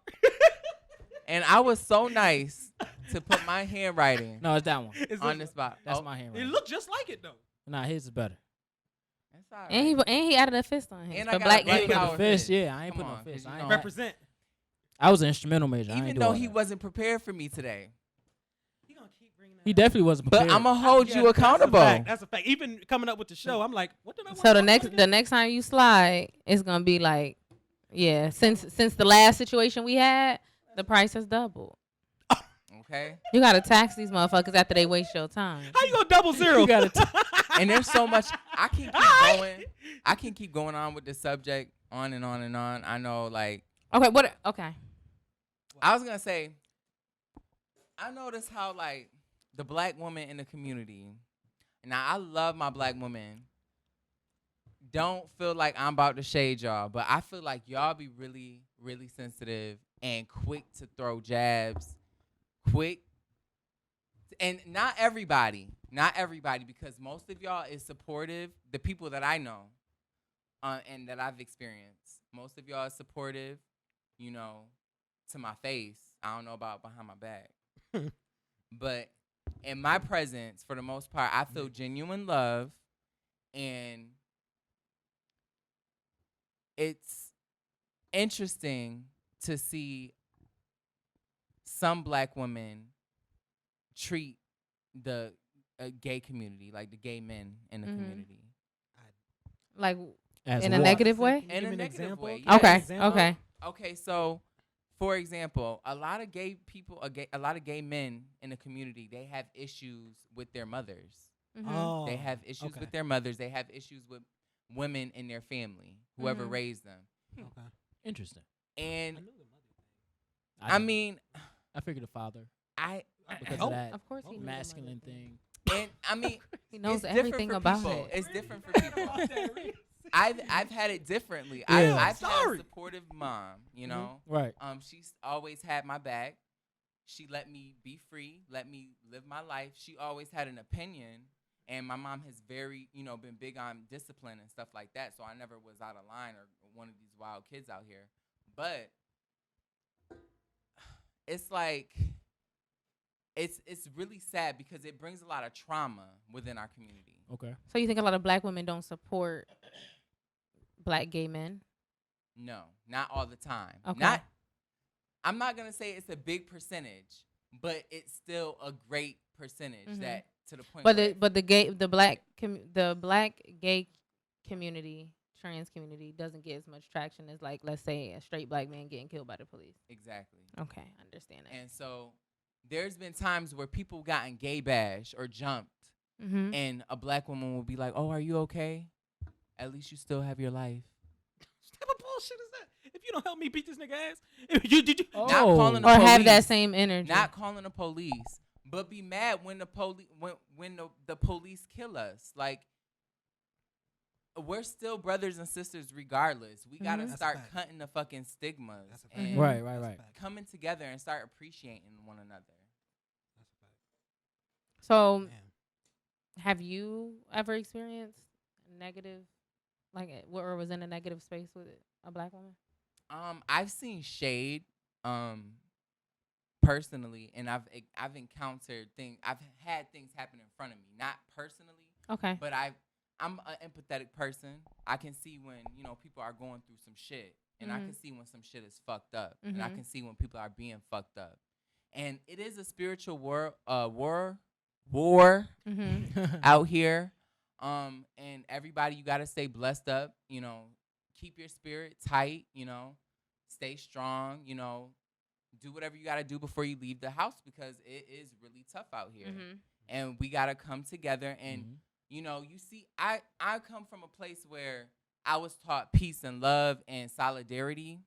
And I was so nice to put my handwriting No, it's that one. on the spot. That's Oh, my It handwriting. looked just like it though. Nah, his is better. that's all right. And he added a fist on him. And for I got black a gay black Put the power people. fist. fist. Yeah, I ain't Come putting no on, fist. 'cause you I, know- ain't Represent. I was an instrumental major. I Even ain't though doing he that. wasn't prepared for me today. He gonna keep bringing that He up. definitely wasn't prepared. But I'm going to hold you accountable. That's a fact. Even coming up with the show, I'm like, what did I want? So the next time you slide, it's gonna be like, yeah. Since the last situation we had, the price has doubled. Okay? You gotta tax these motherfuckers after they waste your time. How you gonna double zero? You gotta And there's so much. I can keep going on with the subject on and on and on. I know, like, Okay, what? Okay. I was going to say, I noticed how, like, the black woman in the community, now I love my black women, don't feel like I'm about to shade y'all, but I feel like y'all be really, really sensitive and quick to throw jabs, and not everybody, because most of y'all is supportive. The people that I know and that I've experienced, most of y'all is supportive, you know, to my face. I don't know about behind my back. But in my presence, for the most part, I feel genuine love, and it's interesting to see some black women treat the gay community, like the gay men in the Mhm. community. Like As in a what? negative way. In a negative example? way, Give me an Okay. example. Okay. Okay, so for example, a lot of gay people, a lot of gay men in the community, they have issues with their mothers. Mhm. Oh, They have issues okay. with their mothers. They have issues with women in their family, whoever Mhm. raised them. Okay. Interesting. And I knew the mother thing. I didn't. mean, I figured the father I because Oh. of that Of course he knew the masculine mother thing. and I mean, He knows it's different everything for about people. it. It's different for people. I've had it differently. Yeah. I've had Sorry. a supportive mom, you know. Right. She's always had my back. She let me be free, let me live my life. She always had an opinion, and my mom has been big on discipline and stuff like that. So I never was out of line or one of these wild kids out here. But it's like it's really sad because it brings a lot of trauma within our community. Okay. So you think a lot of black women don't support black gay men? No, not all the time. Okay. I'm not gonna say it's a big percentage, but it's still a great percentage Mhm. that to the point. But where the black gay community, trans community doesn't get as much traction as, like, let's say a straight black man getting killed by the police. exactly. Okay, I understand that. And so there's been times where people gotten gay bashed or jumped, Mm-hmm. and a black woman will be like, "Oh, are you okay? At least you still have your life." What type of bullshit is that? If you don't help me beat this nigga ass, did you? Oh. Not calling the Or have that police. same energy. Not calling the police, but be mad when the police kill us. Like, we're still brothers and sisters regardless. We gotta Mhm. That's a start fact. cutting the fucking stigmas That's a fact. and Right. That's a Right. fact. coming together and start appreciating one another. That's a fact. So, Damn. have you ever experienced negative, like, or was in a negative space with a black woman? I've seen shade, personally, and I've encountered things. I've had things happen in front of me, not personally, Okay. but I'm an empathetic person. I can see when people are going through some shit, and I Mhm. can see when some shit is fucked up, and I Mhm. can see when people are being fucked up. And it is a spiritual war out here. And everybody, you got to stay blessed up, you know, keep your spirit tight, you know, stay strong, you know, do whatever you got to do before you leave the house because it is really tough out here. And we got to come together. And, you know, you see, I come from a place where I was taught peace and love and solidarity.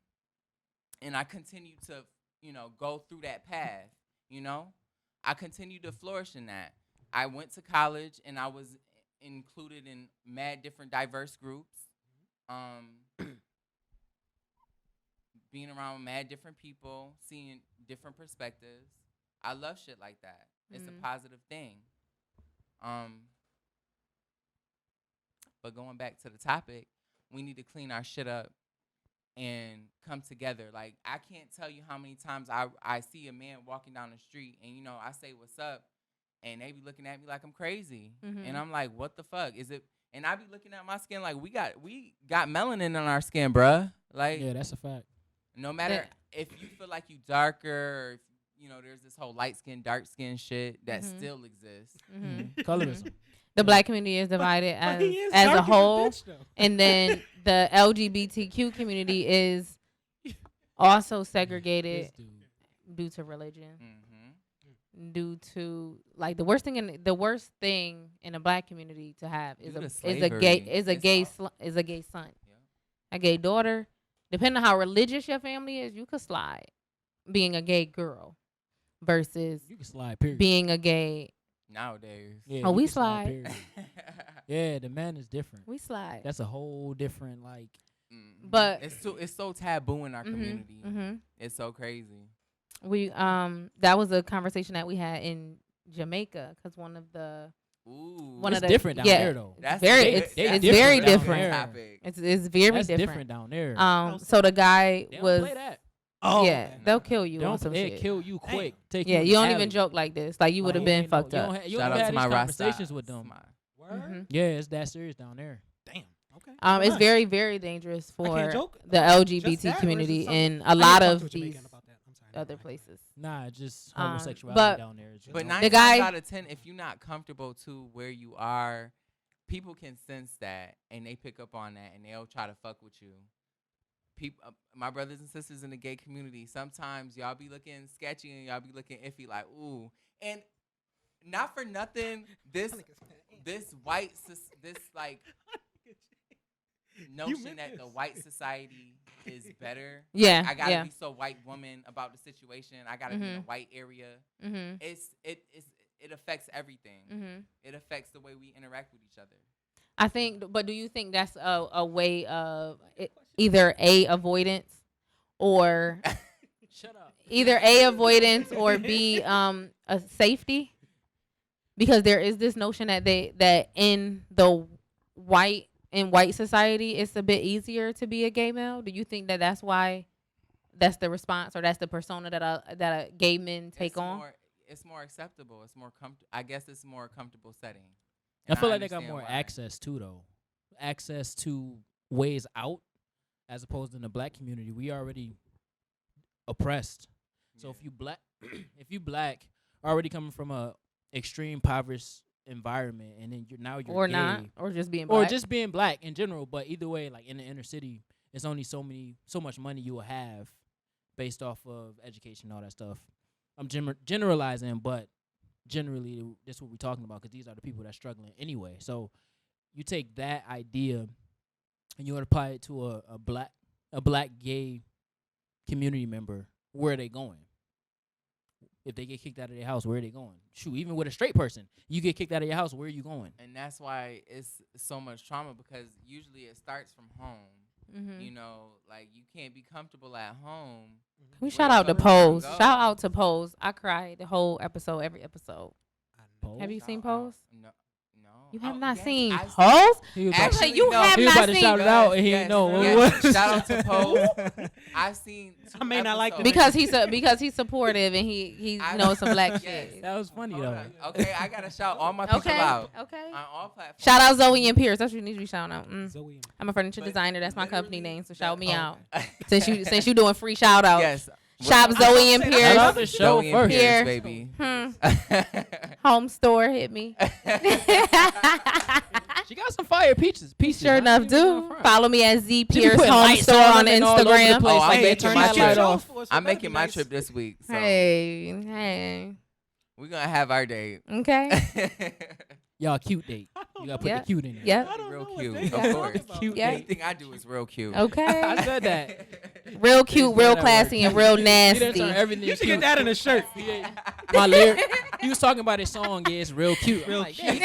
And I continue to, you know, go through that path, you know. I continue to flourish in that. I went to college and I was included in mad different diverse groups. Being around mad different people, seeing different perspectives. I love shit like that. It's a positive thing. But going back to the topic, we need to clean our shit up and come together. Like, I can't tell you how many times I see a man walking down the street and, you know, I say, what's up? And they be looking at me like I'm crazy. And I'm like, what the fuck? Is it? And I be looking at my skin like we got melanin in our skin, bruh. Like, yeah, that's a fact. No matter if you feel like you darker, or if, you know, there's this whole light skin, dark skin shit that still exists. Colorism. The black community is divided as a whole, and then the LGBTQ community is also segregated due to religion, due to like the worst thing in the black community to have is a gay son, a gay daughter. Depending on how religious your family is, you could slide being a gay girl versus you can slide, period. Being a gay nowadays. Yeah, we slide. Yeah, the man is different. We slide. That's a whole different like. But it's so taboo in our community. It's so crazy. We that was a conversation that we had in Jamaica because it's different down there though. It's very different. It's very different down there. So the guy was. Play that. Oh yeah, they'll kill you. They'll kill you quick. Take you don't even joke like this. Like you would have been fucked up. You don't have these conversations with them. Yeah, it's that serious down there. Damn. Okay. It's very, very dangerous for the LGBT community in a lot of these other places. Nah, just homosexuality down there. But 9 times out of 10, if you're not comfortable to where you are, people can sense that and they pick up on that and they'll try to fuck with you. People, my brothers and sisters in the gay community, sometimes y'all be looking sketchy and y'all be looking iffy, like ooh, and not for nothing, this like notion that the white society is better. Yeah, like, I gotta be so white woman about the situation. I gotta be in a white area. It affects everything. It affects the way we interact with each other. I think, but do you think that's a way of either A, avoidance, or shut up. Either A, avoidance, or B, a safety? Because there is this notion that in white society, it's a bit easier to be a gay male. Do you think that that's why that's the response or that's the persona that a gay men take on? It's more acceptable. It's more I guess it's more comfortable setting. I feel like they got more access too, though. Access to ways out, as opposed to in the black community. We already oppressed. So if you black, already coming from a extreme impoverished environment, and then you're or gay, not, or just being black, or just being black in general. But either way, like in the inner city, it's only so much money you will have based off of education and all that stuff. I'm generalizing, but generally, this is what we're talking about because these are the people that's struggling anyway. So you take that idea and you apply it to a black gay community member. Where are they going? If they get kicked out of their house, where are they going? Shoot, even with a straight person, you get kicked out of your house, where are you going? And that's why it's so much trauma, because usually it starts from home. You know, like you can't be comfortable at home. We shout out to Pose. Shout out to Pose. I cried the whole episode, every episode. Have you seen Pose? No. You have not seen Pose? Actually, you have he was not about to seen. shout it out, and he didn't know what it was. Shout out to Pose. I've seen. I may not like it because he's supportive and he knows some black shit. That was funny though. Okay, I gotta shout all my people out. Okay. On all platforms. Shout out Zoe and Pierce. That's what you need to be shouting out. Zoe. I'm a furniture designer. That's my company name. So shout me out. Since you doing free shout outs. Yes. Shop Zoe and Say Pierce. Shout out the show Zoe and first. Pierce, Pierce. baby. Home store hit me. She got some fire peaches. Sure enough, do. Follow me at Z She be Pierce putting Home lights Store on on and all over the Instagram. place. Oh, Like I'm they making turn my that trip. light off. I'm making my trip this week. So Hey. we're going to have our date. Okay. Y'all cute date. You gotta put Yeah. the cute in it. Yep. I don't Real know what cute. they Of talking course. about. Cute Yeah. date. Anything I do is real cute. Okay. I said that. Real cute, real classy, and real He done nasty. turned everything You should cute. get that in a shirt. My lyric. He was talking about his song. Yeah, it's real cute. Real I'm like, cute.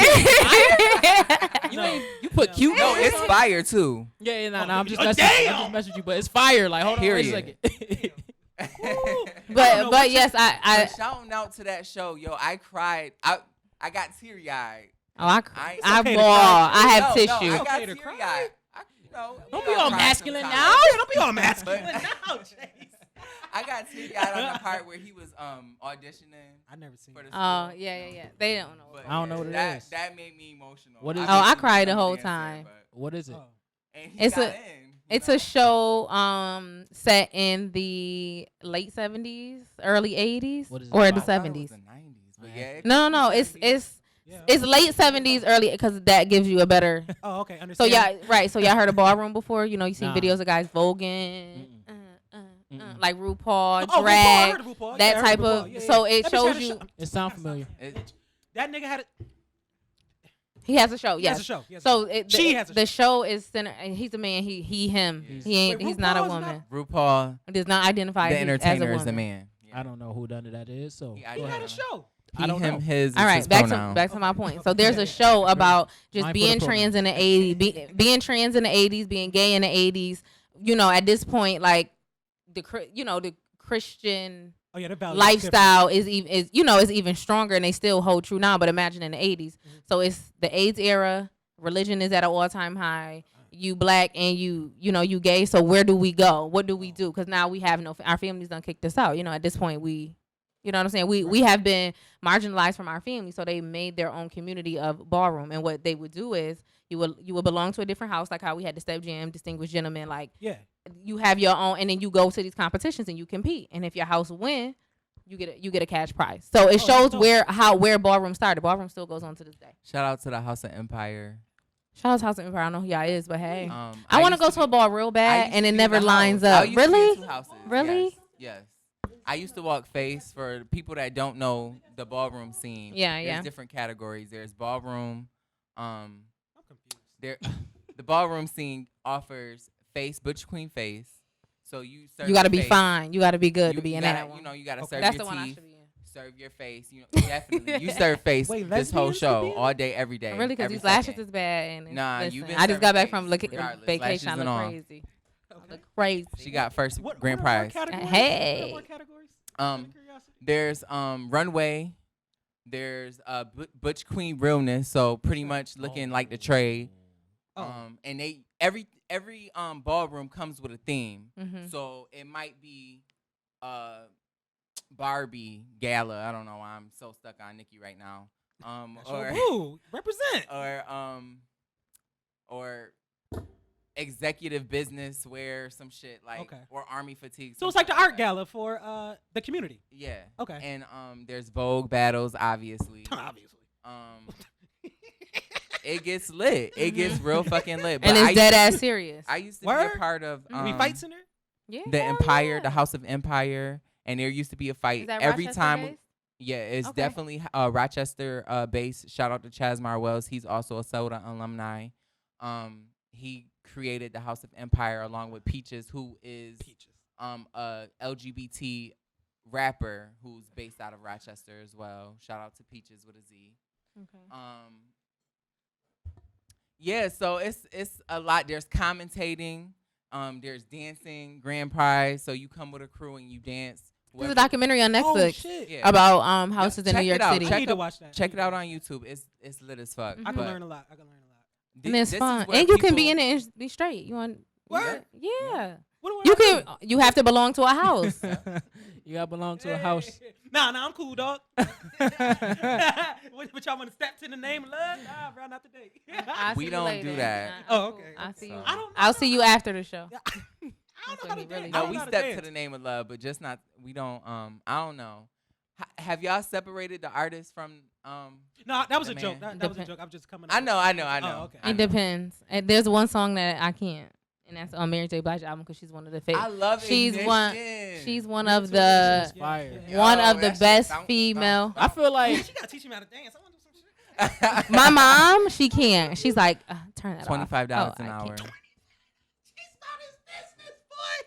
damn, you put cute. No, on it's it? fire too. Yeah, I'm just Oh, messing. damn. I'm just messing with you, but it's fire. Like, hold on, wait a second. Period. But yes, I But shouting out to that show, yo, I cried. I got teary eyed. I okay to ball. cry. I have No, tissue. I Okay got to teary cry. eyed. Don't be all masculine now. Don't be all masculine now, Chase. I got teary eyed on the part where he was auditioning I never seen for the it. Oh school. yeah. They don't know. But I don't know what it that, is. That made me emotional. What is it? Oh, I was cried the a whole dancer, time. but- What is it? Oh. and he It's got a- in, you It's know? a show set in the late 70s, early 80s, What is it or the about? I thought it was 70s. the 90s, but yeah. it No. could be 70s. Yeah. It's late 70s, early, because that gives you a better. Oh, okay. So Understand. yeah, right. So y'all heard of ballroom before? You know, you seen Nah. videos of guys voguing, Mm-mm. like RuPaul, Oh, RuPaul, I drag, heard of RuPaul. that Yeah, I heard type RuPaul. of. Yeah, So yeah. it That bitch shows had a you. show. It sound familiar. That nigga had it. He has a show. He has Yes. a show. He has a So show. She has a the show is center, and he's a man. He him. Yeah. He ain't. Wait, He's not a RuPaul's woman. RuPaul, He does not identify the as a entertainer, is woman. the man. I don't know who done it that is. So He He had a show. He, I don't him, know. his. All is right, his back pronoun. to my point. So there's a show about just Mindful being of the trans in the 80s, being trans in the 80s, being gay in the 80s. You know, at this point, like the Christian Oh yeah, the value lifestyle is even stronger, and they still hold true now. But imagine in the 80s. So it's the AIDS era. Religion is at an all-time high. You black and you gay. So where do we go? What do we do? Because now we have our families done kicked us out. You know, at this point you know what I'm saying? We have been marginalized from our family, so they made their own community of ballroom. And what they would do is you would belong to a different house, like how we had the Step Jam, Distinguished Gentlemen. Like Yeah. you have your own, and then you go to these competitions and you compete. And if your house win, you get a cash prize. So it shows dope. where ballroom started. Ballroom still goes on to this day. Shout out to the House of Empire. Shout out to House of Empire. I don't know who y'all is, but hey, I I want to used go to a ball real I bad, used and to it be in never the lines house. I up. used to be in Really? 2 houses. Really? Yes. I used to walk face. For people that don't know the ballroom scene. Yeah, There's yeah. different categories. There's ballroom. I'm confused. There, the ballroom scene offers face, butch queen face. So you serve You got to your be face. fine. You got to be good You to be in gotta, that one. You know, you got to Okay. serve That's your the one I teeth. should be in. Serve your face. You know, definitely. You serve face Wait, this whole lesbians could show be in all day, every day. Really, because every these lashes second. is bad. And Nah, listen, you've been I just got back serving from face regardless, vacation. I lashes look and all. crazy. I look crazy. She got first What grand are more prize. categories? Hey. What are more categories? Out of curiosity. There's runway. There's butch queen realness. So pretty much looking like the trade. Oh. And they every ballroom comes with a theme. Mhm. So it might be Barbie gala. I don't know why I'm so stuck on Nikki right now. Ooh, represent. Or executive business wear, some shit like Okay. or army fatigue. So it's some like the shit art that. gala for the community. Yeah. Okay. And there's Vogue battles, obviously. Obviously. It gets lit. It gets real fucking lit. But And I it's dead used ass serious. I used to be Word? a part of We fights in there. Yeah. the hell Empire, yeah. the House of Empire, and there used to be a Is fight that every Rochester time. based? Yeah, it's Okay. definitely Rochester based. Shout out to Chasmar Wells. He's also a Soda alumni. He created the House of Empire along with Peaches, who is a LGBT rapper who's based out of Rochester as well. Shout out to Peaches with a Z. Okay. Yeah, so it's a lot. There's commentating, there's dancing, grand prize. So you come with a crew and you dance. There's a documentary on Oh Netflix shit. Yeah. about houses in check New York it out. City. I Check need to up- watch that. Check it out on YouTube. It's lit as fuck. I can But learn a lot. And it's fun. And you can be in it and be straight. You want? Word? Yeah. What You do I can. You have to belong to a house. You gotta belong do? to a house. Nah, I'm cool, dog. What y'all want to step to the name of love? Nah, bro, not today. I'll We see you don't later. do that. Nah, I'm Oh, cool. okay. I'll see you. So- I don't know. I'll see you after the show. I don't That's know how what to he really dance. No, I don't we know how to step to dance. the name of love, but just not. We don't. I don't know. Have y'all separated the artist from? No, that was the a joke. man? That was a joke. I'm just coming. I know. Oh, okay. I It know. depends. And there's one song that I can't, and that's on Mary J. Blige's album because she's one of the I favorite. love She's Ignition. She's one Me of too. the She's fire. one Yo, of the that shit best bounce, female. I feel like She gotta teach me how to dance. I want to do some shit. My mom, she can't. She's like, turn that off. $25 Oh, an I hour. can't. She's about his business, boy.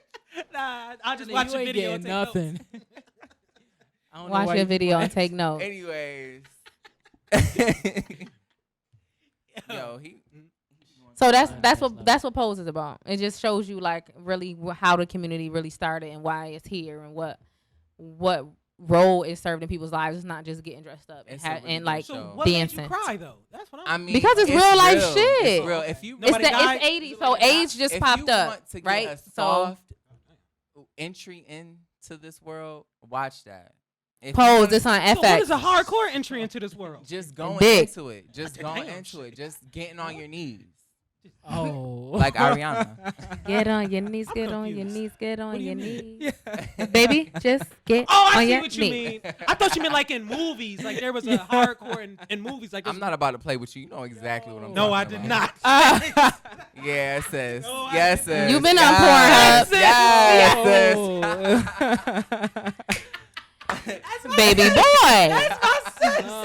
Nah, I'll just nigga, watch you the ain't video and getting take nothing. notes. I don't know Watch why your you video and flex. take notes. Anyways. Yo, he. So That's that's what Pose is about. It just shows you like really how the community really started and why it's here and what role it served in people's lives. It's not just getting dressed up and, It's a really and like good So show. what made you dancing. cry though? That's what I I'm. mean, Because it's real life real. shit. It's real. If you It's Nobody died? it's 80s, so Nobody died? age just if popped you up, want to get right? a So soft entry into this world, watch that. If you Pose. wanna- It's on So what is FX. a hardcore entry into this world? Just going Big. into it. Just going into it. Just getting on your knees. Oh, Like Ariana. Get on your knees, I'm get on your confused. knees, get What on do you your mean? knees. Yeah. Baby, just get Oh, I on see your what you knees. mean. I thought you meant like in movies. Like there was a hardcore in movies. Like I'm not about to play with you. You know exactly what I'm No, I talking did about. not. Yeah, sis. No, I Yes, didn't. sis. You've been on yes, Pornhub. Yes, sis. Baby boy.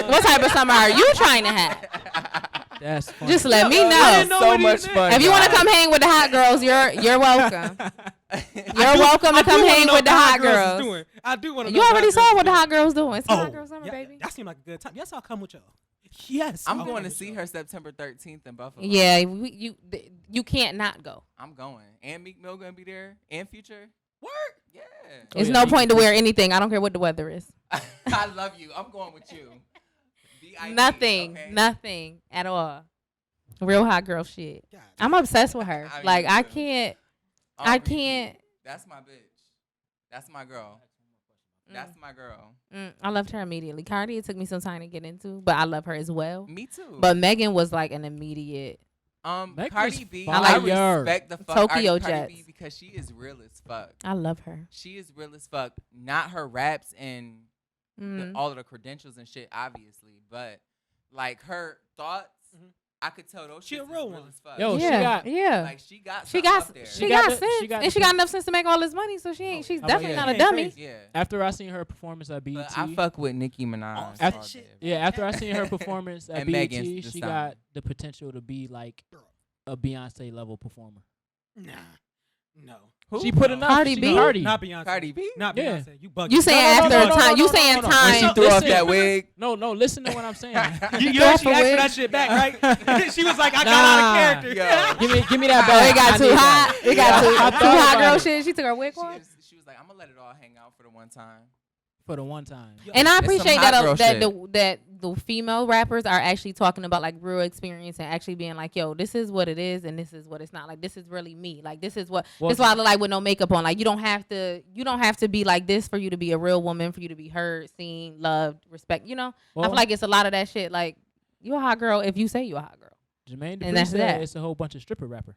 What type of summer are you trying to have? that's funny. Just let me I know. didn't know So what he much said. fun. If you want to guys. come hang with the hot girls, you're welcome. You're I welcome to do come wanna hang know with the what hot is girls. doing. I do want to. You already saw what the hot girls doing. It's Oh, hot girl summer, yeah, baby. that seemed like a good time. Yes, I'll come with y'all. Yes, I'm I'll going come to with see y'all. her September 13th in Buffalo. Yeah, you can't not go. I'm going. And Meek Mill going to be there. And Future. Word. Yeah. There's yeah, no you point can to wear anything. I don't care what the weather is. I love you. I'm going with you. VIP, Nothing, okay? nothing at all. Real hot girl shit. God. I'm obsessed with her. I mean, like me I too. can't. All I repeat. can't. That's my bitch. That's my girl. That's my girl. I loved her immediately. Cardi, it took me some time to get into, but I love her as well. Me too. But Megan was like an immediate. Meg Cardi is B, fire. I respect the fuck Tokyo out of Cardi B Jets. because she is real as fuck. I love her. She is real as fuck. Not her raps and Mm. all of the credentials and shit, obviously, but like her thoughts, Mhm. I could tell those She a shits is real real one. as fuck. Yo, she yeah, got- yeah. Like she got She something got up there. she She got got the- sense, she got and the she got enough sense to make all this money. So she ain't. She's How about definitely yeah? not a She ain't dummy. crazy. Yeah. After I seen her performance at BET, But I fuck with Nicki Minaj. All all that day, shit. bro. yeah, after I seen her performance at And BET, Megan's the she song. got the potential to be like a Beyonce level performer. Nah, no. Who? She put enough. Cardi she B? Cardi. Not Beyonce. Cardi B? Not Yeah. Beyonce. You bugging. You saying No, after no, no, time? no, You no, saying no, no. When time? she threw off Listen. that wig. No, listen to what I'm saying. You Throw actually off a asked for wig. that shit back, right? She was like, I got Nah. out of character. Yo. give me that Oh, back. it got I too need hot. that. It got Yeah, too I hot thought about girl it. shit. She took her wig off. She was like, I'm gonna let it all hang out for the one time. For the one time. And I It's some appreciate hot that girl shit. that the female rappers are actually talking about like real experience and actually being like, yo, this is what it is and this is what it's not. Like this is really me. Like this is what Well, this is why I look like with no makeup on. Like you don't have to be like this for you to be a real woman, for you to be heard, seen, loved, respect. You know? I Well, feel like it's a lot of that shit. Like you a hot girl if you say you a hot girl. Jermaine and Dupri that's said that. it's a whole bunch of stripper rapper.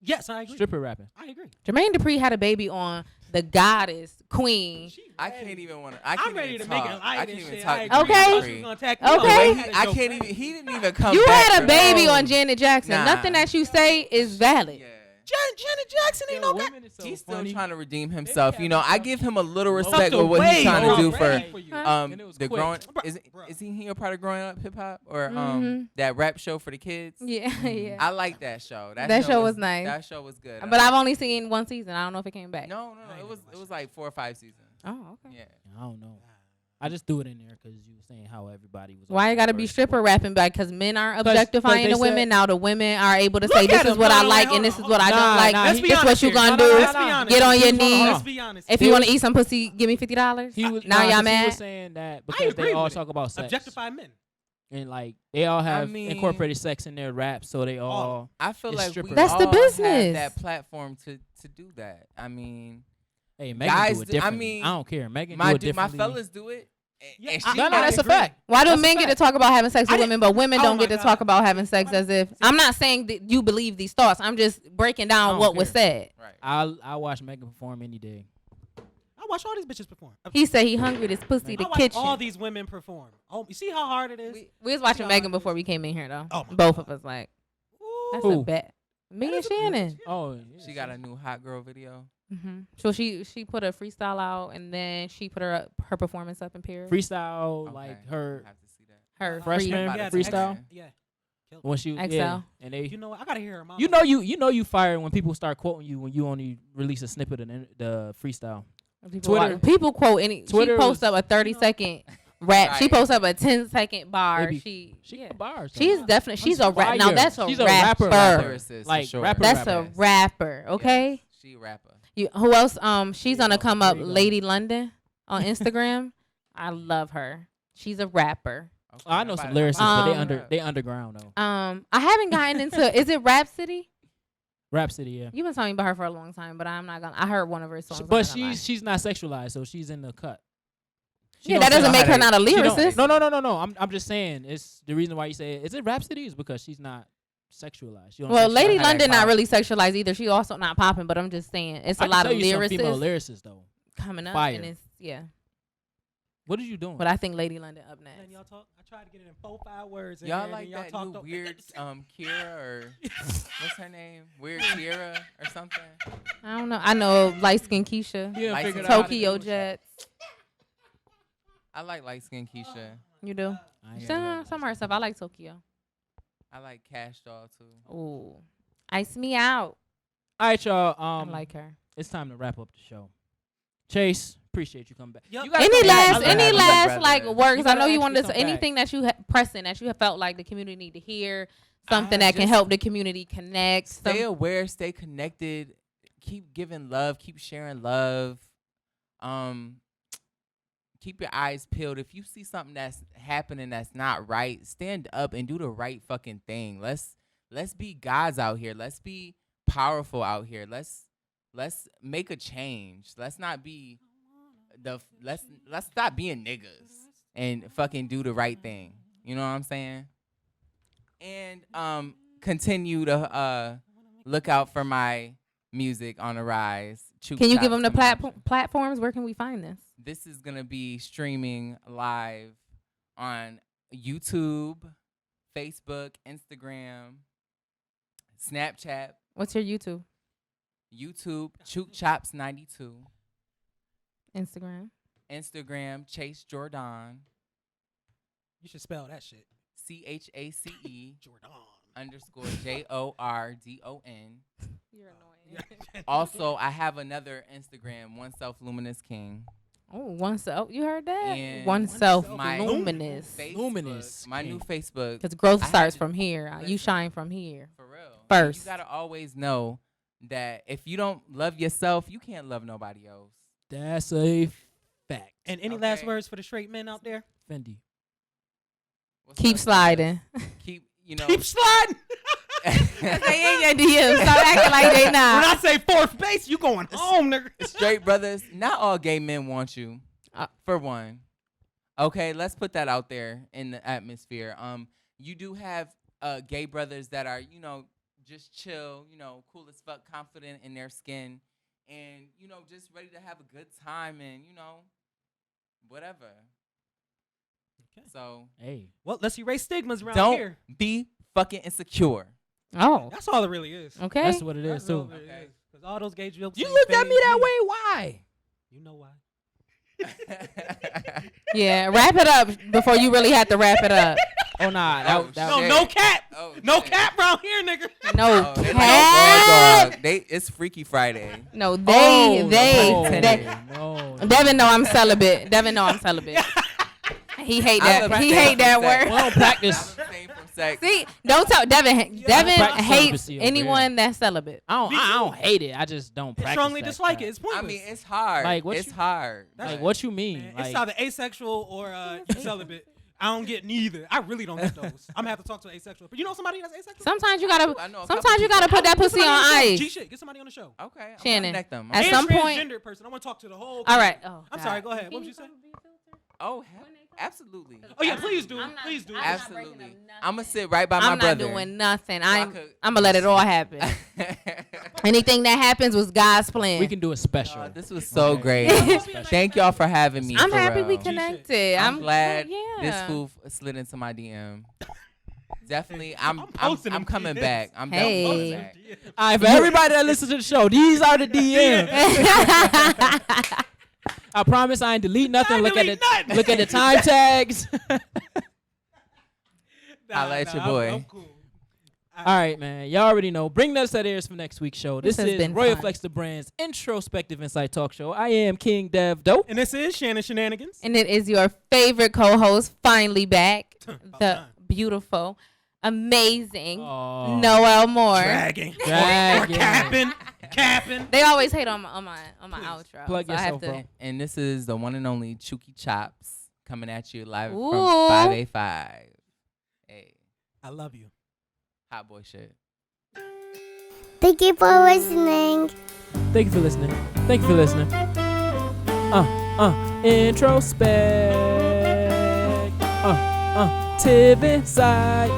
Yes, I agree. Stripper rapping. I agree. Jermaine Dupri had a baby on the goddess queen. She I ready. can't even want to. I'm ready to make it talk. light I and can't even shit. talk. I to agree. Okay. I Jermaine thought she was Dupri. gonna attack Okay. me. The way had a I joke can't ready. even. He didn't even come. You back had a from baby that. on Janet Jackson. Nah. Nothing that you say is valid. Yeah. Janet Jackson ain't no guy. He's still trying to redeem himself. have You know, to I talk- give him a little Stuff respect the with what he's way trying to do already for you. Huh? And it was the quick. growing. Bruh. Is he a part of growing up hip hop or Mhm. that rap show for the kids? Yeah, yeah. I like that show. That show was nice. That show was good. But I've only seen one season. I don't know if it came back. no. It was like 4 or 5 seasons. Oh, okay. Yeah. I don't know. I just threw it in there because you were saying how everybody was. Why on you gotta be first. stripper rapping back? Because men aren't 'Cause objectifying they the women. said- Now the women are able to Look say, at this is him. what No, I no, like wait, and this hold is what I on. don't Nah, like. nah, Let's he- be This honest what you here. gonna No, do. Let's be honest. Get on your Hold knees. Let's be honest. If you want to eat some pussy, give me $50. He was, Now nah, y'all 'cause He mad? was saying that because agree they all with it. talk about sex. Objectify men. And like they all have mean- incorporated sex in their rap, so they all. I feel It's like we strippers. That's the all business. have that platform to do that. I mean, Hey, Megan Guys do it do- I differently. mean, I don't care. Megan do my it differently. fellas do it. Yeah, And I- she No, I that's a agree. fact. Why do That's a men get to fact. talk about having sex I with women, but women oh don't my get to God. talk about having sex as if? I'm not saying that you believe these thoughts. I'm just breaking I down don't what was care. said. Right. I'll watch Megan perform any day. I watch all these bitches perform. He said he hungry. This pussy, I the watch kitchen. all these women perform. Oh, you see how hard it is? We was watching God, Megan this- before we came in here though. Oh my Both God. of us like Ooh. that's Who? a bet. Me and That is a- Shannon. Oh, yeah. She got a new hot girl video. So she put a freestyle out and then she put her performance up in period. freestyle Okay. like her I have to see that. Her freshman About Yeah, it. freestyle Yeah. Killed when she XL. yeah, and they it. You know what? I gotta hear her mom. you know you fired when people start quoting you when you only release a snippet of the freestyle. Twitter- People quote any. Twitter she posts was- up a 30-second rap. She Right. posts up a 10-second bar. Baby, She Yeah. got bars. though. She's definitely she's a fire. rap. Now that's a She's a rapper. rapper. Lyricist, for Like, sure. rapper, That's rapper. a rapper. Okay. Yes, she a rapper. Who else? She's There you gonna go. come up. There you go. Lady London on Instagram. I love her. She's a rapper. Okay, I know I'm some about to- lyricists, I'm but about to they rap. underground though. I haven't gotten into. Is it Rhapsody? Rhapsody, yeah. You've been talking about her for a long time, but I'm not gonna. I heard one of her songs. But I'm not gonna she's not sexualized, so she's in the cut. She Yeah, don't that doesn't say- make her not a she don't- lyricist. No. I'm just saying it's the reason why you say is it Rhapsody is because she's not sexualized. She don't Well, sexualize. Lady how that London not pop. really sexualized either. She also not popping, but I'm just saying it's I a can lot tell of you some female lyricists lyricists though. coming up, Fire. and it's What are you doing? But I think Lady London up And next. y'all talk. I tried to get it in 4-5 words. in Y'all there, and like y'all that talked new up- weird Kira or what's her name? Weird Kira or something? I don't know. I know light skin Keisha, you done License figured out. Tokyo Jets. I like light skinned Keisha. You do I ain't got some of her stuff. I like Tokyo. I like Cash Doll too. Ooh, ice me out. All right, y'all. I like her. It's time to wrap up the show. Chase, appreciate you coming back. Yup. You gotta Any come back. last, I love any having you. last brother. like You words? I gotta know you actually wanted to come say back. anything that you pressing that you have felt like the community need to hear, something I that can just- help the community connect. Stay aware, stay connected, keep giving love, keep sharing love. Keep your eyes peeled. If you see something that's happening that's not right, stand up and do the right fucking thing. Let's be gods out here. Let's be powerful out here. Let's make a change. Let's not be let's stop being niggas and fucking do the right thing. You know what I'm saying? And continue to look out for my music on the rise. Can you give them the platforms? Where can we find this? This is gonna be streaming live on YouTube, Facebook, Instagram, Snapchat, What's your YouTube, YouTube, Chook Chops 92, Instagram? Instagram, Chase Jordan, You should spell that shit. CHACE Jordan. _JORDON. You're annoying. Also, I have another Instagram, One Self Luminous King. Oh, one self. You heard that? And One self my luminous. Facebook, Luminous my new King. Facebook. Because growth I had starts to- from here. You listen. shine from here. For real. First. You gotta always know that if you don't love yourself, you can't love nobody else. That's a fact. And any last Okay. words for the straight men out there? Fendi. What's Keep up, sliding. Keep, you know. Keep sliding. They in your DMs. Stop acting like they When not. I say fourth base, you going home, nigga. Straight brothers, not all gay men want you. Uh, For one. Okay, let's put that out there in the atmosphere. You do have gay brothers that are, you know, just chill, you know, cool as fuck, confident in their skin, and, you know, just ready to have a good time and, you know, whatever. Okay. So Hey. Well, let's erase stigmas around don't here. be fucking insecure. Oh, That's all it really is. okay. That's what it is That's all too. it Okay. is. 'Cause all those gay jokes. You ain't looked at me phase that way. Why? You know why? Yeah, wrap it up before you really have to wrap it up. Oh nah. Oh, That No, shit. no cap. Oh, No shit. cap around here, nigga. No Oh, they like cap. raw dog. It's Freaky Friday. No, Oh, they. no. Devin know I'm celibate. Devin know I'm celibate. He hate that. He hate that We word. don't practice. I'm abstaining from sex. See, don't tell Devin. Devin practice hates celibacy over anyone that's celibate. I Me don't too. hate it. I just don't I practice. strongly that dislike crap. it. It's pointless. I mean, it's hard. Like, what it's you- hard. Like what you mean? Man, Like it's either asexual or celibate. I don't get neither. I really don't get those. I'm gonna have to talk to an asexual. But you know somebody that's asexual? Sometimes you I gotta. know a couple Sometimes you people. gotta put that Get pussy somebody on the show. ice. G shit. Get somebody on the show. Okay, I'm Shannon. gonna connect them. At And some point- transgender person. I want to talk to the whole. All right. Oh, I'm God. sorry. Go ahead. What would you say? Oh, absolutely. Oh yeah, please do. I'm not- Please do. I'm not Absolutely. breaking up I'm gonna nothing. sit right by my I'm brother. not doing nothing. So I I'm could- gonna let it all happen. Anything that happens was God's plan. We can do a special. This was so Okay. great. Thank y'all for having me. I'm for happy we real. connected. I'm glad yeah. this fool slid into my DM. Definitely, I'm posting them coming DMs. back. I'm Hey. definitely coming back. All right, for everybody that listens to the show, these are the DMs. I promise I ain't delete nothing. I Look at delete the nothing. look at the time tags. Holla at your boy. I'm cool. All right, man. Y'all already know. Bring us that ears for next week's show. This This has is been Royal fun. Flex the Brand's Introspective Insight Talk Show. I am KingDevDoe. And this is Shannon Shenanigans. And it is your favorite co-host finally back, About the time. beautiful, amazing Oh. Noel Moore. Dragging. Dragging. Capping. They always hate on my Please. outro. Plug so I have yourself, to. bro. And this is the one and only Chuki Chops coming at you live Ooh. from 585. Hey, I love you. hot boy shit. Thank you for listening. Thank you for listening. Thank you for listening. Introspective Insight.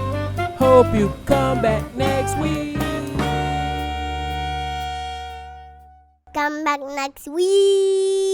Hope you come back next week. Come back next week.